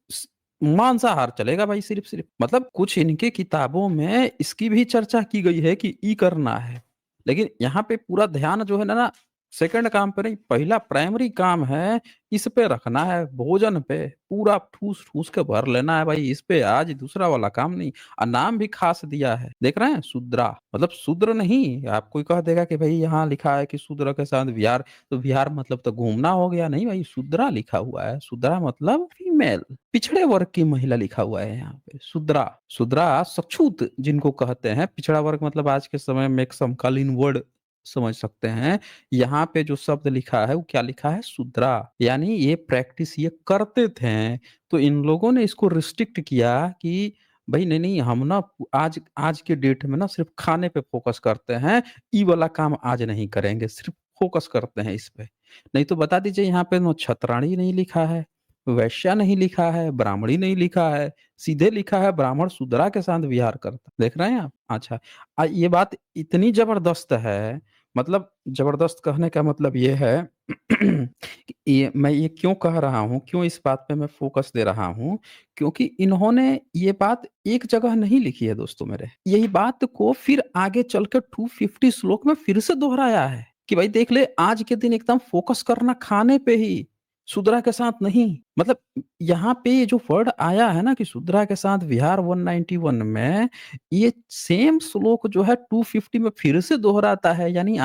मांसाहार चलेगा भाई, सिर्फ मतलब कुछ इनके किताबों में इसकी भी चर्चा की गई है कि ई करना है, लेकिन यहाँ पे पूरा ध्यान जो है ना सेकंड काम पे नहीं, पहला प्राइमरी काम है इस पे रखना है, भोजन पे पूरा ठूस ठूस के भर लेना है भाई इस पे, आज दूसरा वाला काम नहीं। और नाम भी खास दिया है, देख रहे हैं, शूद्रा मतलब शूद्र नहीं। आप कोई कह देगा कि भाई यहाँ लिखा है कि शूद्र के साथ विहार, तो विहार मतलब तो घूमना हो गया, नहीं भाई, शूद्रा लिखा हुआ है, शूद्रा मतलब फीमेल, पिछड़े वर्ग की महिला लिखा हुआ है यहाँ पे। शूद्रा, शूद्रा सक्षुत जिनको कहते हैं, पिछड़ा वर्ग मतलब आज के समय में एक समकालीन वर्ड समझ सकते हैं। यहाँ पे जो शब्द लिखा है वो क्या लिखा है, शूद्रा, यानी ये प्रैक्टिस ये करते थे। तो इन लोगों ने इसको रिस्ट्रिक्ट किया कि भाई नहीं नहीं, हम ना आज आज के डेट में ना सिर्फ खाने पे फोकस करते हैं, ई वाला काम आज नहीं करेंगे, सिर्फ फोकस करते हैं इस पे। नहीं तो बता दीजिए यहाँ पे नो छत्राणी नहीं लिखा है, वैश्या नहीं लिखा है, ब्राह्मणी नहीं लिखा है, सीधे लिखा है ब्राह्मण शूद्रा के साथ विहार करता। देख रहे हैं आप? अच्छा, ये बात इतनी जबरदस्त है, मतलब जबरदस्त कहने का मतलब ये है कि ये मैं ये क्यों कह रहा हूँ, क्यों इस बात पे मैं फोकस दे रहा हूँ, क्योंकि इन्होंने ये बात एक जगह नहीं लिखी है दोस्तों मेरे, यही बात को फिर आगे चलकर 250 श्लोक में फिर से दोहराया है कि भाई देख ले, आज के दिन एकदम फोकस करना खाने पे ही, शूद्रा के साथ नहीं। मतलब यहाँ पे ये जो वर्ड आया है ना कि शूद्रा के साथ विहार 191 में, ये सेम श्लोक जो है 250 में फिर से दोहराता है। यानी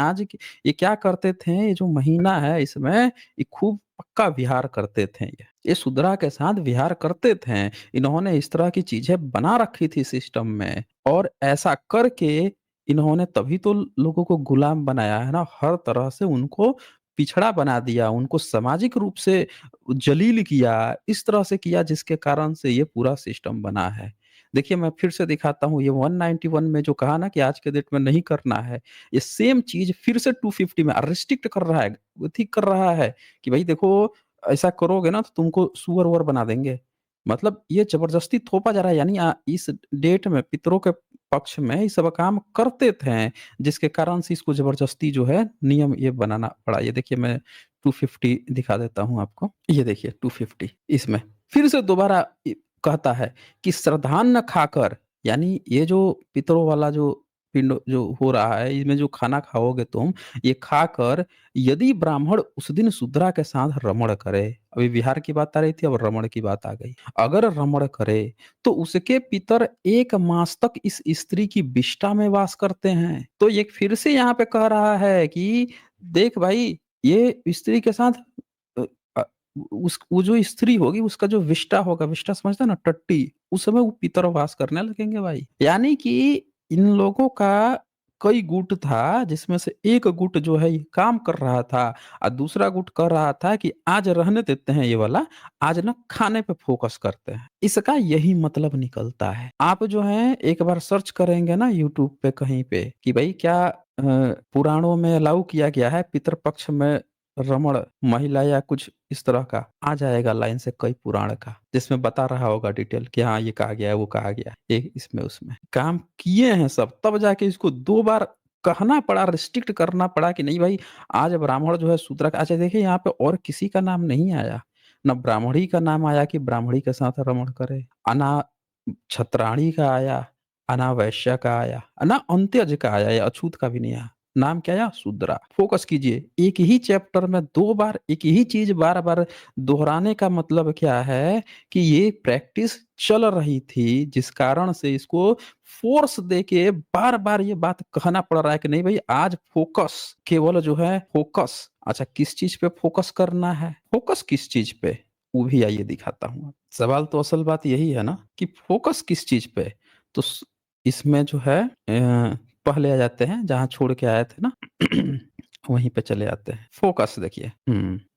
ये क्या करते थे, ये जो महीना है इसमें ये खूब पक्का विहार करते थे, ये शूद्रा के साथ विहार करते थे। इन्होंने इस तरह की चीजें बना रखी थी सिस्टम में, और ऐसा करके इन्होंने तभी तो लोगों को गुलाम बनाया है ना, हर तरह से उनको पिछड़ा बना दिया, उनको सामाजिक रूप से जलील किया, इस तरह से किया जिसके कारण से ये पूरा सिस्टम बना है। देखिए मैं फिर से दिखाता हूँ, ये 191 में जो कहा ना कि आज के डेट में नहीं करना है, ये सेम चीज़ फिर से 250 में रिस्ट्रिक्ट कर रहा है, ठीक कर रहा है कि भाई देखो ऐसा करोगे ना तो तुमको सुअर-वुअर बना देंगे। मतलब ये ज़बरदस्ती थोपा जा रहा है, यानी इस डेट में पितरों के पक्ष में ये सब काम करते थे, जिसके कारण से इसको ज़बरदस्ती जो है नियम ये बनाना पड़ा। ये देखिए मैं 250 दिखा देता हूँ आपको। ये देखिए 250 इसमें फिर से दोबारा कहता है कि श्रद्धान्न खाकर, यानी ये जो पितरों वाला जो पिंड जो हो रहा है, इसमें जो खाना खाओगे तुम, ये खाकर यदि ब्राह्मण उस दिन शूद्रा के साथ रमण करे, अभी विहार की बात आ रही थी, अब रमण की बात आ गई। अगर रमण करे तो उसके पितर 1 मास तक इस स्त्री की विष्ठा में वास करते हैं। तो ये फिर से यहाँ पे कह रहा है कि देख भाई, ये स्त्री के साथ अ अ, उस वो जो स्त्री होगी उसका जो विष्ठा होगा, विष्ठा समझते हैं ना, टट्टी, उस समय वो पितर वास करने लगेंगे भाई। यानी कि इन लोगों का कई गुट था जिसमें से एक गुट जो है ये काम कर रहा था और दूसरा गुट कह रहा था कि आज रहने देते हैं ये वाला, आज ना खाने पे फोकस करते हैं। इसका यही मतलब निकलता है। आप जो है एक बार सर्च करेंगे ना यूट्यूब पे कहीं पे कि भाई क्या पुराणों में अलाउ किया गया है पितृपक्ष में रमण महिला या कुछ इस तरह का, आ जाएगा लाइन से कई पुराण का जिसमें बता रहा होगा डिटेल कि हाँ ये कहा गया है वो कहा गया है, ये इसमें उसमें काम किए हैं सब, तब जाके इसको 2 बार कहना पड़ा, रिस्ट्रिक्ट करना पड़ा कि नहीं भाई आज ब्राह्मण जो है शूद्र का। अच्छा देखिए यहाँ पे और किसी का नाम नहीं आया, ना ब्राह्मणी का नाम आया कि ब्राह्मणी के साथ रमण करे, ना छत्राणी का आया, ना वैश्य का आया, ना अंत्यज का आया, या अछूत का भी नहीं आया। नाम क्या आया? शूद्रा। फोकस कीजिए, एक ही चैप्टर में 2 बार एक ही चीज बार-बार दोहराने का मतलब क्या है कि ये प्रैक्टिस चल रही थी जिस कारण से इसको फोर्स देके बार-बार ये बात कहना पड़ रहा है कि नहीं भाई आज फोकस केवल जो है फोकस। अच्छा किस चीज पे फोकस करना है? फोकस किस चीज पे? वो भी आइए दिखाता हूँ। सवाल तो असल बात यही है ना कि फोकस किस चीज पे? तो इसमें जो है पहले आ जाते हैं जहां छोड़ के आए थे ना वहीं पे चले आते हैं। फोकस देखिए,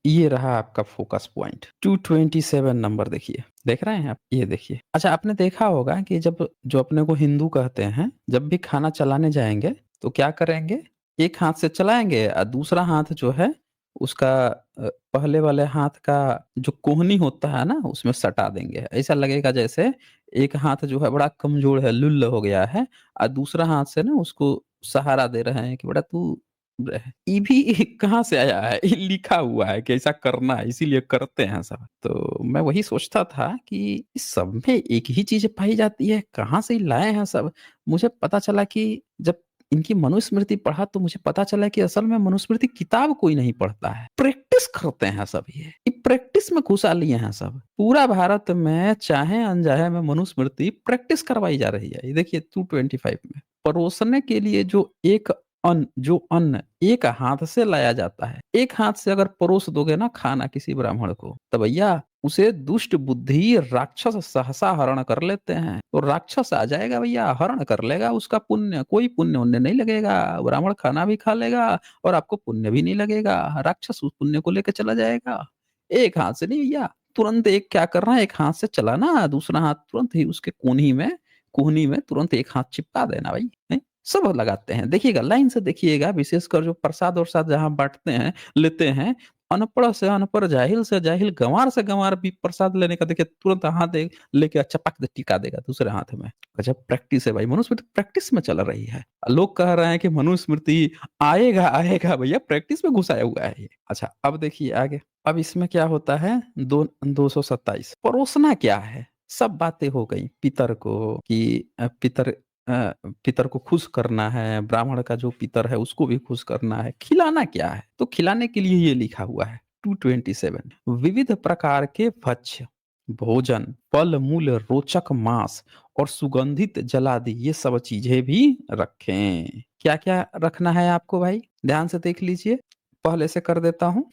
ये रहा आपका फोकस पॉइंट 227 नंबर, देखिए देख रहे हैं आप, ये देखिए। अच्छा आपने देखा होगा कि जब जो अपने को हिंदू कहते हैं जब भी खाना चलाने जाएंगे तो क्या करेंगे, एक हाथ से चलाएंगे और दूसरा हाथ जो है उसका पहले वाले हाथ का जो कोहनी होता है ना उसमें सटा देंगे। ऐसा लगेगा जैसे एक हाथ जो है बड़ा कमजोर है, लुल्ल हो गया है और दूसरा हाथ से ना उसको सहारा दे रहे हैं कि बेटा तू रह। ये भी कहाँ से आया है? ये लिखा हुआ है कि ऐसा करना है इसीलिए करते हैं सब। तो मैं वही सोचता था कि इस सब में एक ही चीज पाई जाती है, कहाँ से लाए हैं सब। मुझे पता चला कि जब इनकी मनुस्मृति पढ़ा तो मुझे पता चला कि असल में मनुस्मृति किताब कोई नहीं पढ़ता है, प्रैक्टिस करते हैं सब। ये प्रैक्टिस में घुसा लिए हैं सब। पूरा भारत में चाहे अनचाहे में मनुस्मृति प्रैक्टिस करवाई जा रही है। ये देखिए 225 में परोसने के लिए जो अन्न एक हाथ से लाया जाता है, एक हाथ से अगर परोस दोगे ना खाना किसी ब्राह्मण को तो भैया उसे दुष्ट बुद्धि राक्षस सहसा हरण कर लेते हैं। तो राक्षस आ जाएगा भैया, हरण कर लेगा उसका पुण्य, कोई पुण्य उन्हें नहीं लगेगा। ब्राह्मण खाना भी खा लेगा और आपको पुण्य भी नहीं लगेगा, राक्षस उस पुण्य को लेकर चला जाएगा। एक हाथ से नहीं भैया, तुरंत एक क्या करना है, एक हाथ से चलाना, दूसरा हाथ तुरंत ही उसके कोहनी में तुरंत एक हाथ चिपका देना भाई। सब लगाते हैं, देखिएगा लाइन से देखिएगा। विशेषकर जो प्रसाद और साथ जहाँ बांटते हैं लेते हैं, अनपढ़ से अनपढ़, जाहिल से जाहिल, गंवार से गंवार भी प्रसाद लेने का देखिए तुरंत हाथ लेके चपक दे टिका देगा दूसरे हाथ में। गजब प्रैक्टिस है भाई, मनुस्मृति प्रैक्टिस में चल रही है। लोग कह रहे हैं कि मनुस्मृति आएगा आएगा, भैया प्रैक्टिस में घुसाया हुआ है ये। अच्छा अब देखिए आगे, अब इसमें क्या होता है 227 परोसना क्या है। सब बातें हो गई पितर को कि पितर को खुश करना है, ब्राह्मण का जो पितर है उसको भी खुश करना है। खिलाना क्या है? तो खिलाने के लिए ये लिखा हुआ है 227 विविध प्रकार के भक्ष्य भोजन, फल मूल, रोचक मांस और सुगंधित जलादि ये सब चीजें भी रखें। क्या क्या रखना है आपको भाई, ध्यान से देख लीजिए। पहले से कर देता हूं,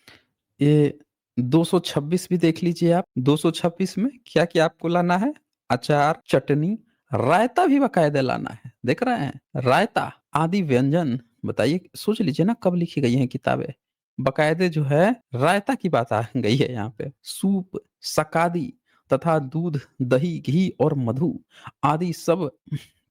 ये 226 भी देख लीजिए आप। 226 में क्या क्या आपको लाना है, अचार, चटनी, रायता भी बकायदे लाना है। देख रहे हैं रायता आदि व्यंजन। बताइए सोच लीजिए ना कब लिखी गई हैं किताबें, बकायदे जो है रायता की बात आ गई है यहाँ पे। सूप, सकादी तथा दूध, दही, घी और मधु आदि सब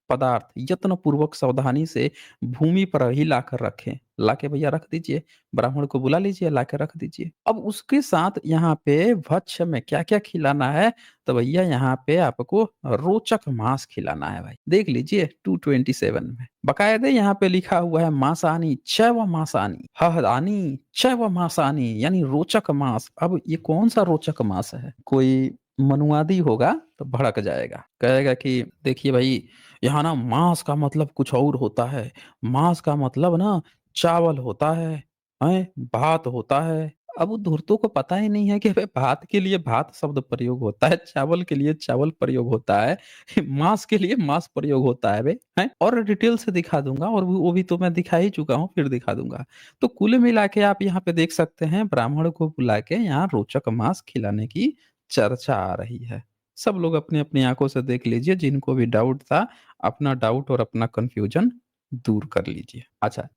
पदार्थ यत्न पूर्वक सावधानी से भूमि पर ही लाकर रखें। लाके भैया रख दीजिए, ब्राह्मण को बुला लीजिए, लाके रख दीजिए। अब उसके साथ यहाँ पे भक्ष्य में क्या क्या खिलाना है, तो भैया यहाँ पे आपको रोचक मांस खिलाना है भाई। देख लीजिए 227 में बकायदे यहाँ पे लिखा हुआ है मांसानी चैव मांसानी हहदानी चैव मांसानी, यानी रोचक मांस। अब ये कौन सा रोचक मांस है? कोई मनुवादी होगा तो भड़क जाएगा, कहेगा कि देखिए भाई यहाँ ना मांस का मतलब कुछ और होता है। मांस का मतलब ना चावल होता है, भात होता है। अब वो धूर्तों को पता ही नहीं है कि भाई भात के लिए भात शब्द प्रयोग होता है, चावल के लिए चावल प्रयोग होता है, मांस के लिए मांस प्रयोग होता है बे हैं। और डिटेल से दिखा दूंगा, और वो भी तो मैं दिखा ही चुका हूँ, फिर दिखा दूंगा। तो कुल मिला के आप यहाँ पे देख सकते हैं ब्राह्मण को बुला के यहाँ रोचक मांस खिलाने की चर्चा आ रही है। सब लोग अपनी अपनी आंखों से देख लीजिए, जिनको भी डाउट था अपना डाउट और अपना कंफ्यूजन दूर कर लीजिए। अच्छा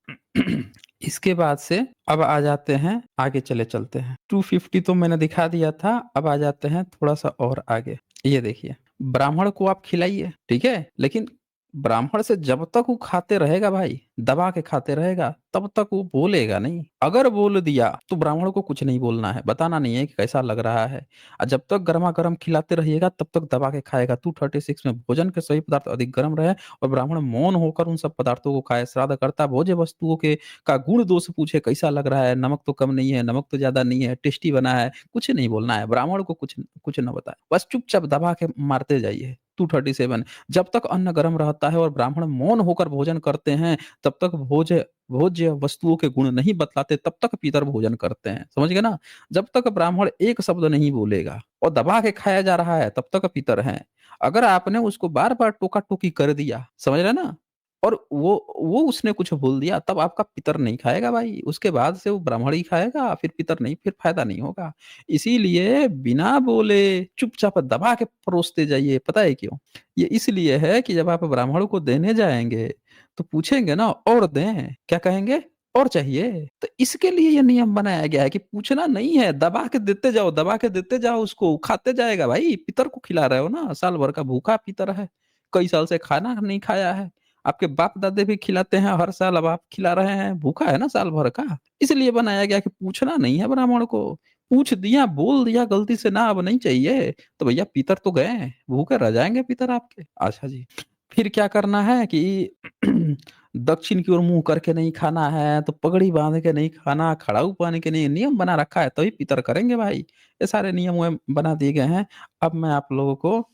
इसके बाद से अब आ जाते हैं आगे, चलते हैं 250 तो मैंने दिखा दिया था। अब आ जाते हैं थोड़ा सा और आगे। ये देखिए, ब्राह्मण को आप खिलाइए, ठीक है, लेकिन ब्राह्मण से जब तक वो खाते रहेगा भाई, दबा के खाते रहेगा, तब तक वो बोलेगा नहीं। अगर बोल दिया तो ब्राह्मण को कुछ नहीं बोलना है, बताना नहीं है कि कैसा लग रहा है। और जब तक गर्मा गर्म खिलाते रहिएगा तब तक दबा के खाएगा। 236 में भोजन के सभी पदार्थ अधिक गर्म रहे और ब्राह्मण मौन होकर उन सब पदार्थों को खाए। श्राद्ध करता भोज्य वस्तुओं के का गुण दोष पूछे, कैसा लग रहा है, नमक तो कम नहीं है, नमक तो ज्यादा नहीं है, टेस्टी बना है, कुछ नहीं बोलना है। ब्राह्मण को कुछ कुछ न बताए, बस चुपचाप दबा के मारते जाइए। 237, जब तक अन्न गर्म रहता है और ब्राह्मण मौन होकर भोजन करते हैं, तब तक भोज्य भोज्य वस्तुओं के गुण नहीं बतलाते, तब तक पितर भोजन करते हैं। समझ गए ना? जब तक ब्राह्मण एक शब्द नहीं बोलेगा और दबा के खाया जा रहा है, तब तक पितर हैं। अगर आपने उसको बार बार टोका टोकी कर दिया, समझ रहे ना, और वो उसने कुछ बोल दिया, तब आपका पितर नहीं खाएगा भाई। उसके बाद से वो ब्राह्मण ही खाएगा, फिर पितर नहीं, फिर फायदा नहीं होगा। इसीलिए बिना बोले चुपचाप दबा के परोसते जाइए। पता है क्यों? ये इसलिए है कि जब आप ब्राह्मण को देने जाएंगे तो पूछेंगे ना, और दें, क्या कहेंगे? और चाहिए। तो इसके लिए ये नियम बनाया गया है कि पूछना नहीं है, दबा के देते जाओ, दबा के देते जाओ, उसको खाते जाएगा भाई। पितर को खिला रहे हो ना, साल भर का भूखा पितर है, कई साल से खाना नहीं खाया है। आपके बाप दादे भी खिलाते हैं हर साल, अब आप खिला रहे हैं, भूखा है ना साल भर का। इसलिए बनाया गया कि पूछना नहीं है ब्राह्मण को। पूछ दिया, बोल दिया गलती से, ना अब नहीं चाहिए, तो भैया पितर तो गए, भूखे रह जाएंगे पितर आपके। अच्छा जी, फिर क्या करना है कि दक्षिण की ओर मुंह करके नहीं खाना है, तो पगड़ी बांध के नहीं खाना, खड़ाऊ पानी के नहीं, नियम बना रखा है, तभी पितर करेंगे भाई। ये सारे नियम बना दिए गए हैं। अब मैं आप लोगों को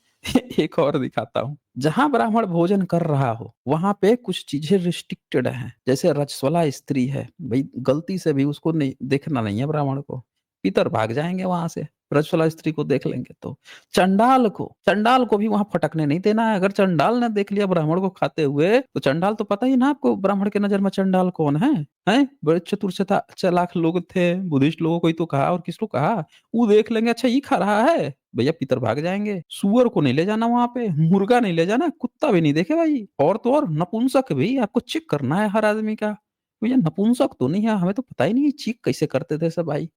एक और दिखाता हूँ। जहां ब्राह्मण भोजन कर रहा हो वहां पे कुछ चीजें रिस्ट्रिक्टेड हैं। जैसे रजस्वला स्त्री है भाई, गलती से भी उसको नहीं देखना नहीं है ब्राह्मण को, पितर भाग जाएंगे वहां से, रजस्वला स्त्री को देख लेंगे तो। चंडाल को भी वहां फटकने नहीं देना है। अगर चंडाल ने देख लिया ब्राह्मण को खाते हुए, तो चंडाल तो पता ही ना आपको, ब्राह्मण के नजर में चंडाल कौन है? हैं? बड़े चतुर चालाक लोग थे, बुद्धिस्ट लोगों को ही तो कहा, और किसको कहा? वो देख लेंगे, अच्छा ये खा रहा है, भैया पितर भाग जाएंगे। सुअर को नहीं ले जाना वहां पे, मुर्गा नहीं ले जाना, कुत्ता भी नहीं देखे भाई। और तो और नपुंसक भी आपको चेक करना है हर आदमी का, भैया नपुंसक तो नहीं है, हमें तो पता ही नहीं चेक कैसे करते थे सब भाई।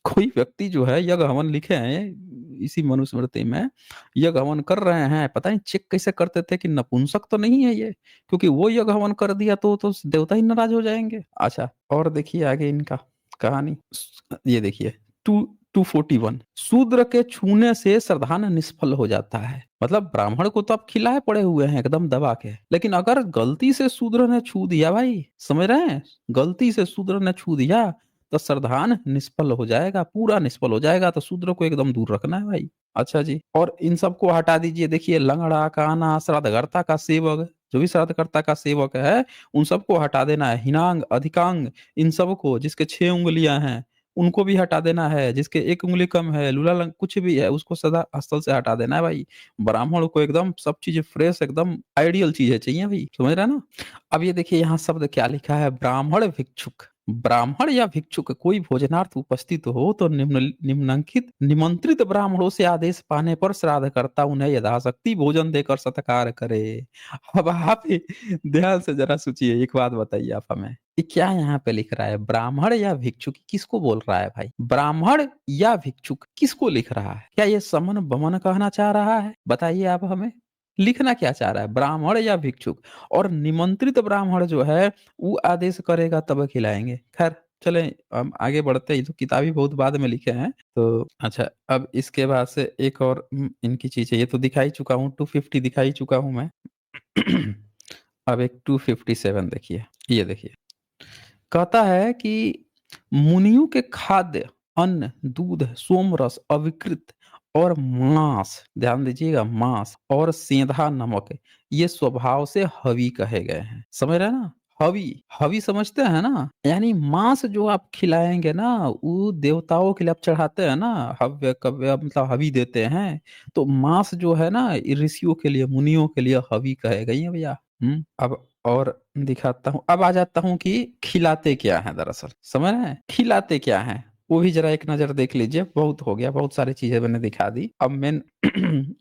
कोई व्यक्ति जो है यज्ञ हवन लिखे हैं इसी मनुस्मृति में, यज्ञ हवन कर रहे हैं, पता नहीं चेक कैसे करते थे कि नपुंसक तो नहीं है ये, क्योंकि वो यज्ञ हवन कर दिया तो देवता ही नाराज हो जाएंगे। अच्छा, और देखिए आगे इनका कहानी। ये देखिए 241, शूद्र के छूने से श्रद्धान निष्फल हो जाता है। मतलब ब्राह्मण को तो आप खिलाए पड़े हुए हैं एकदम दबा के, लेकिन अगर गलती से शूद्र ने छू दिया भाई, समझ रहे हैं, गलती से शूद्र ने छू दिया तो श्रद्धान निष्फल हो जाएगा, पूरा निष्फल हो जाएगा। तो शूद्र को एकदम दूर रखना है भाई। अच्छा जी, और इन सबको हटा दीजिए। देखिए लंगड़ा, काना, श्राद्धकर्ता का सेवक, जो भी श्राद्धकर्ता का सेवक है उन सबको हटा देना है। हिनांग, अधिकांग, इन सबको, जिसके 6 उंगलियां हैं उनको भी हटा देना है। जिसके 1 उंगली कम है, लूला लंग कुछ भी है, उसको सदा स्थल से हटा देना है भाई। ब्राह्मण को एकदम सब चीज फ्रेश, एकदम आइडियल चीजें चाहिए भाई, समझ रहे हैं ना? अब ये देखिए यहाँ शब्द क्या लिखा है, ब्राह्मण भिक्षुक। ब्राह्मण या भिक्षुक कोई भोजनार्थ उपस्थित हो तो निम्नलिखित निमंत्रित ब्राह्मणों से आदेश पाने पर श्राद्धकर्ता उन्हें यथाशक्ति भोजन देकर सत्कार करे। अब आप ध्यान से जरा सोचिए, एक बात बताइए आप हमें, ये क्या यहाँ पे लिख रहा है? ब्राह्मण या भिक्षुक, किसको बोल रहा है भाई? ब्राह्मण या भिक्षुक किसको लिख रहा है? क्या ये समन बमन कहना चाह रहा है? बताइए आप हमें, लिखना क्या चाह रहा है, ब्राह्मण या भिक्षुक? और निमंत्रित ब्राह्मण जो है वो आदेश करेगा तब खिलाएंगे। खैर चले हम आगे बढ़ते हैं, ये तो किताबी बहुत बाद में लिखे हैं तो। अच्छा, अब इसके बाद से एक और इनकी चीज है, ये तो दिखाई चुका हूँ, 250 दिखाई चुका हूँ मैं। अब एक 257 देखिए। ये देखिए, कहता है कि मुनियों के खाद्य, अन्न, दूध, सोमरस, अविकृत और मांस, ध्यान दीजिएगा, मांस और सेंधा नमक, ये स्वभाव से हवी कहे गए हैं। समझ रहे हैं ना? हवी, हवी समझते हैं ना? यानी मांस जो आप खिलाएंगे ना, वो देवताओं के लिए आप चढ़ाते हैं ना, हव्य कव्य मतलब हवी देते हैं, तो मांस जो है ना ये ऋषियों के लिए, मुनियों के लिए हवी कहे गई है भैया। अब और दिखाता हूँ, अब आ जाता हूँ कि खिलाते क्या है दरअसल, समझ रहे हैं खिलाते क्या है? वो भी जरा एक नजर देख लीजिए। बहुत हो गया, बहुत सारी चीजें मैंने दिखा दी, अब मेन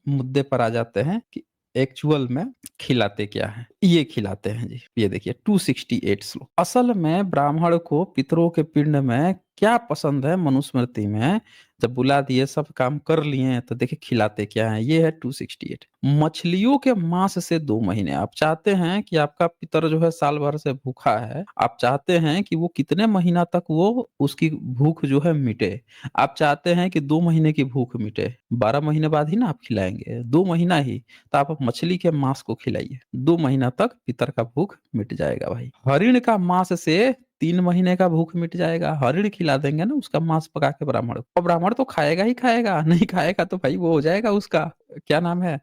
मुद्दे पर आ जाते हैं कि एक्चुअल में खिलाते क्या है, ये खिलाते हैं जी। ये देखिए 268 श्लोक। असल में ब्राह्मण को पितरों के पिंड में क्या पसंद है, मनुस्मृति में जब बुला दिए सब काम कर लिए हैं, तो देखिए खिलाते क्या है। ये है 268। मछलियों के मांस से 2 महीने। आप चाहते हैं कि आपका पितर जो है साल भर से भूखा है, आप चाहते हैं कि वो कितने महीना तक वो उसकी भूख जो है मिटे। आप चाहते हैं कि 2 महीने की भूख मिटे, 12 महीने बाद ही ना आप खिलाएंगे, 2 महीना ही। तो आप मछली के मांस को खिलाइए, 2 महीना तक पितर का भूख मिट जाएगा भाई। हरिण का मांस से 3 महीने का भूख मिट जाएगा। हरिण खिला देंगे ना उसका मांस पका के ब्राह्मण को, और ब्राह्मण तो खाएगा ही खाएगा, नहीं खाएगा तो भाई वो हो जाएगा उसका क्या नाम है,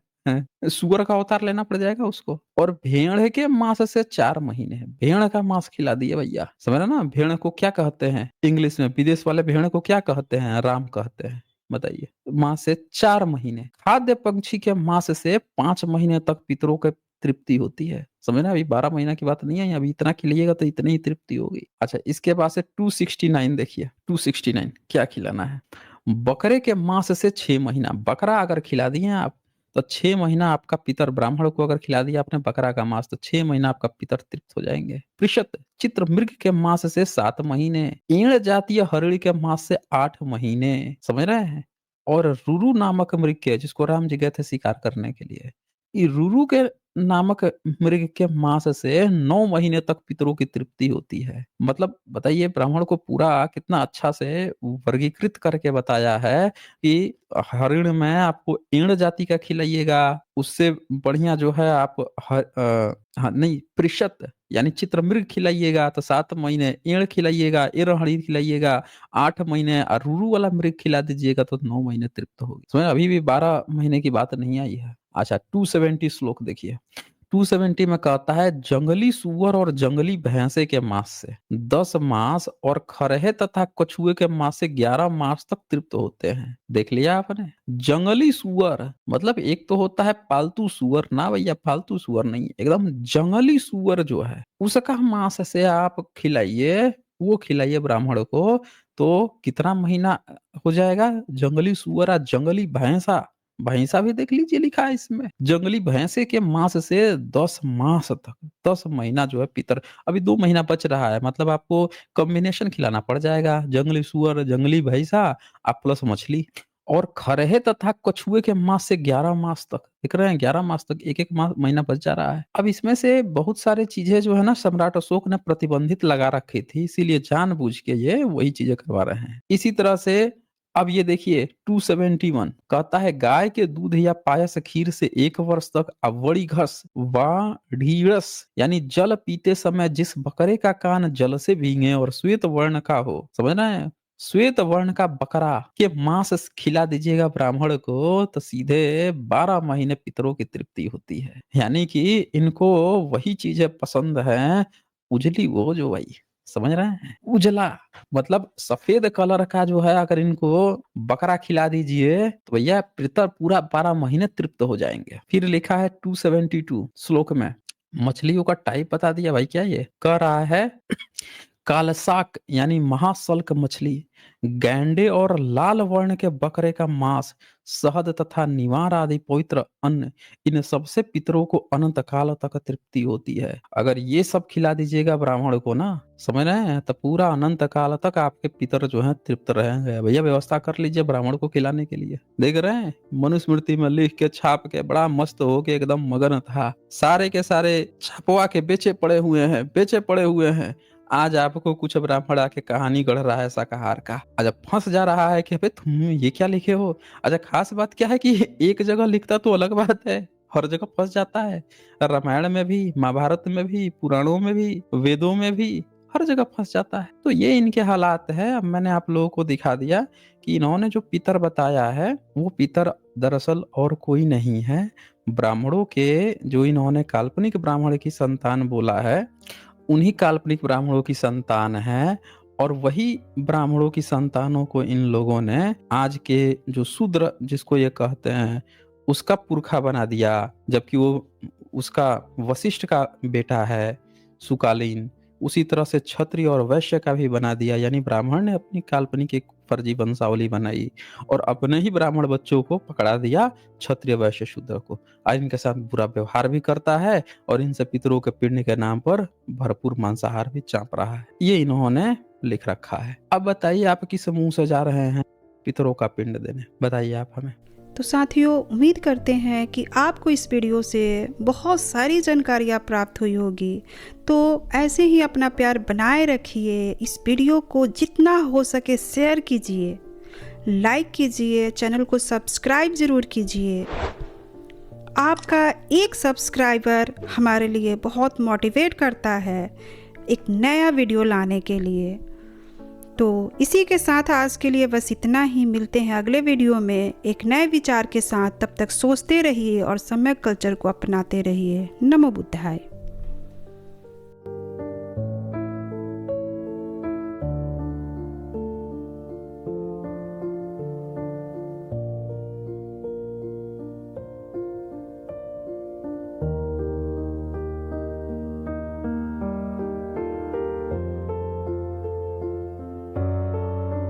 सुअर का अवतार लेना पड़ जाएगा उसको। और भेड़ के मांस से 4 महीने, भेड़ का मांस खिला दिए भैया, समझ रहे ना। भेड़ को क्या कहते हैं इंग्लिश में, विदेश वाले भेड़ को क्या कहते हैं, राम कहते हैं। बताइए, मांस से 4 महीने। खाद्य पंछी के मांस से 5 महीने तक पितरों के तृप्ति होती है। समझ ना, अभी 12 महीना की बात नहीं है, अभी इतना खिलाइएगा तो इतनी ही तृप्ति होगी। अच्छा, इसके बाद से 269 देखिए, 269 क्या खिलाना है। बकरे के मांस से 6 महीना। बकरा अगर खिला दिए आप तो 6 महीना आपका पितर, ब्राह्मण को अगर खिला दिया आपने बकरा का मांस, तो 6 महीना आपका पितर तृप्त हो जाएंगे। पृषत चित्र मृग के मांस से 7 महीने। एण जातीय हरिणी के मांस से 8 महीने। समझ रहे हैं। और रुरु नामक मृग के, जिसको राम जी गए थे शिकार करने के लिए, ये रुरु के नामक मृग के मांस से 9 महीने तक पितरों की तृप्ति होती है। मतलब बताइए, ब्राह्मण को पूरा कितना अच्छा से वर्गीकृत करके बताया है कि हरिण में आपको एण जाति का खिलाइएगा, उससे बढ़िया जो है आप हाँ नहीं, पृषत यानी चित्रमृग खिलाइएगा तो 7 महीने, एण खिलाइएगा, एरहड़ी खिलाइएगा 8 महीने, और रुरु वाला मृग खिला दीजिएगा तो 9 महीने तृप्त होगी। समझ, अभी भी 12 महीने की बात नहीं आई है। अच्छा, 270 श्लोक देखिए। 270 में कहता है, जंगली सुअर और जंगली भैंसे के मांस से 10 मास और खरहे तथा कछुए के मांस से 11 मास तक तृप्त होते हैं। देख लिया आपने। जंगली सुअर मतलब एक तो होता है पालतू सुअर, ना भैया पालतू सुअर नहीं, एकदम जंगली सुअर जो है उसका मांस से आप खिलाइए, वो खिलाइए ब्राह्मण को, तो कितना महीना हो जाएगा। जंगली सुअर और जंगली भैंसा, भैंसा भी देख लीजिए लिखा है इसमें। जंगली भैंसे के मांस से 10 मास तक, 10 महीना जो है पितर। अभी 2 महीना बच रहा है, मतलब आपको कॉम्बिनेशन खिलाना पड़ जाएगा, जंगली सुअर, जंगली भैंसा आप प्लस मछली। और खरहे तथा कछुए के मांस से 11 मास तक, देख रहे हैं 11 मास तक, एक एक महीना बच जा रहा है। अब इसमें से बहुत सारे चीजें जो है ना सम्राट अशोक ने प्रतिबंधित लगा रखी थी, इसीलिए जानबूझ के ये वही चीजें करवा रहे हैं। इसी तरह से अब ये देखिए 271 कहता है, गाय के दूध या पायस खीर से 1 वर्ष तक अवड़ी घस व ढीरस यानी जल पीते समय जिस बकरे का कान जल से भीगे और श्वेत वर्ण का हो, समझ रहे हैं, श्वेत वर्ण का बकरा के मांस खिला दीजिएगा ब्राह्मण को, तो सीधे 12 महीने पितरों की तृप्ति होती है। यानी कि इनको वही चीजें पसंद है, उजली वो जो भाई, समझ रहे हैं, उजला मतलब सफेद कलर का जो है, अगर इनको बकरा खिला दीजिए तो भैया पितर पूरा 12 महीने तृप्त हो जाएंगे। फिर लिखा है 272 श्लोक में, मछलियों का टाइप बता दिया भाई। क्या ये कह रहा है, कालसाक यानी महासल्क मछली, गैंडे और लाल वर्ण के बकरे का मांस, शहद तथा निवार आदि पवित्र अन्न, इन सबसे पितरों को अनंत काल तक तृप्ति होती है। अगर ये सब खिला दीजिएगा ब्राह्मण को ना, समझ रहे हैं, तो पूरा अनंत काल तक आपके पितर जो है तृप्त रहेंगे। भैया व्यवस्था कर लीजिए ब्राह्मण को खिलाने के लिए। देख रहे हैं, मनुस्मृति में लिख के छाप के बड़ा मस्त हो के एकदम मगन था, सारे के सारे छपवा के बेचे पड़े हुए हैं, बेचे पड़े हुए हैं। आज आपको कुछ ब्राह्मण आके कहानी गढ़ रहा है शाकाहार का, अच्छा फंस जा रहा है कि भाई तुम ये क्या लिखे हो। अच्छा, खास बात क्या है कि एक जगह लिखता तो अलग बात है, हर जगह फंस जाता है। रामायण में भी, महाभारत में भी, पुराणों में भी, वेदों में भी, हर जगह फंस जाता है। तो ये इनके हालात है। अब मैंने आप लोगों को दिखा दिया कि इन्होंने जो पितर बताया है वो पितर दरअसल और कोई नहीं है, ब्राह्मणों के जो इन्होंने काल्पनिक ब्राह्मण की संतान बोला है, उन्हीं काल्पनिक ब्राह्मणों की संतान है। और वही ब्राह्मणों की संतानों को इन लोगों ने आज के जो शूद्र जिसको ये कहते हैं उसका पुरखा बना दिया, जबकि वो उसका वशिष्ठ का बेटा है सुकालीन, उसी तरह से क्षत्रिय और वैश्य का भी बना दिया, यानी ब्राह्मण ने अपनी काल्पनिक एक फर्जी वंशावली बनाई और अपने ही ब्राह्मण बच्चों को पकड़ा दिया क्षत्रिय वैश्य शूद्र को। आज इनके साथ बुरा व्यवहार भी करता है और इनसे पितरों के पिंड के नाम पर भरपूर मांसाहार भी चाँप रहा है। ये इन्होंने लिख रखा है। अब बताइए आप किस मुंह से जा रहे हैं पितरों का पिंड देने, बताइए आप हमें। तो साथियों, उम्मीद करते हैं कि आपको इस वीडियो से बहुत सारी जानकारियाँ प्राप्त हुई होगी। तो ऐसे ही अपना प्यार बनाए रखिए, इस वीडियो को जितना हो सके शेयर कीजिए, लाइक कीजिए, चैनल को सब्सक्राइब ज़रूर कीजिए। आपका एक सब्सक्राइबर हमारे लिए बहुत मोटिवेट करता है एक नया वीडियो लाने के लिए। तो इसी के साथ आज के लिए बस इतना ही। मिलते हैं अगले वीडियो में एक नए विचार के साथ। तब तक सोचते रहिए और सम्यक कल्चर को अपनाते रहिए। नमो बुद्धाय।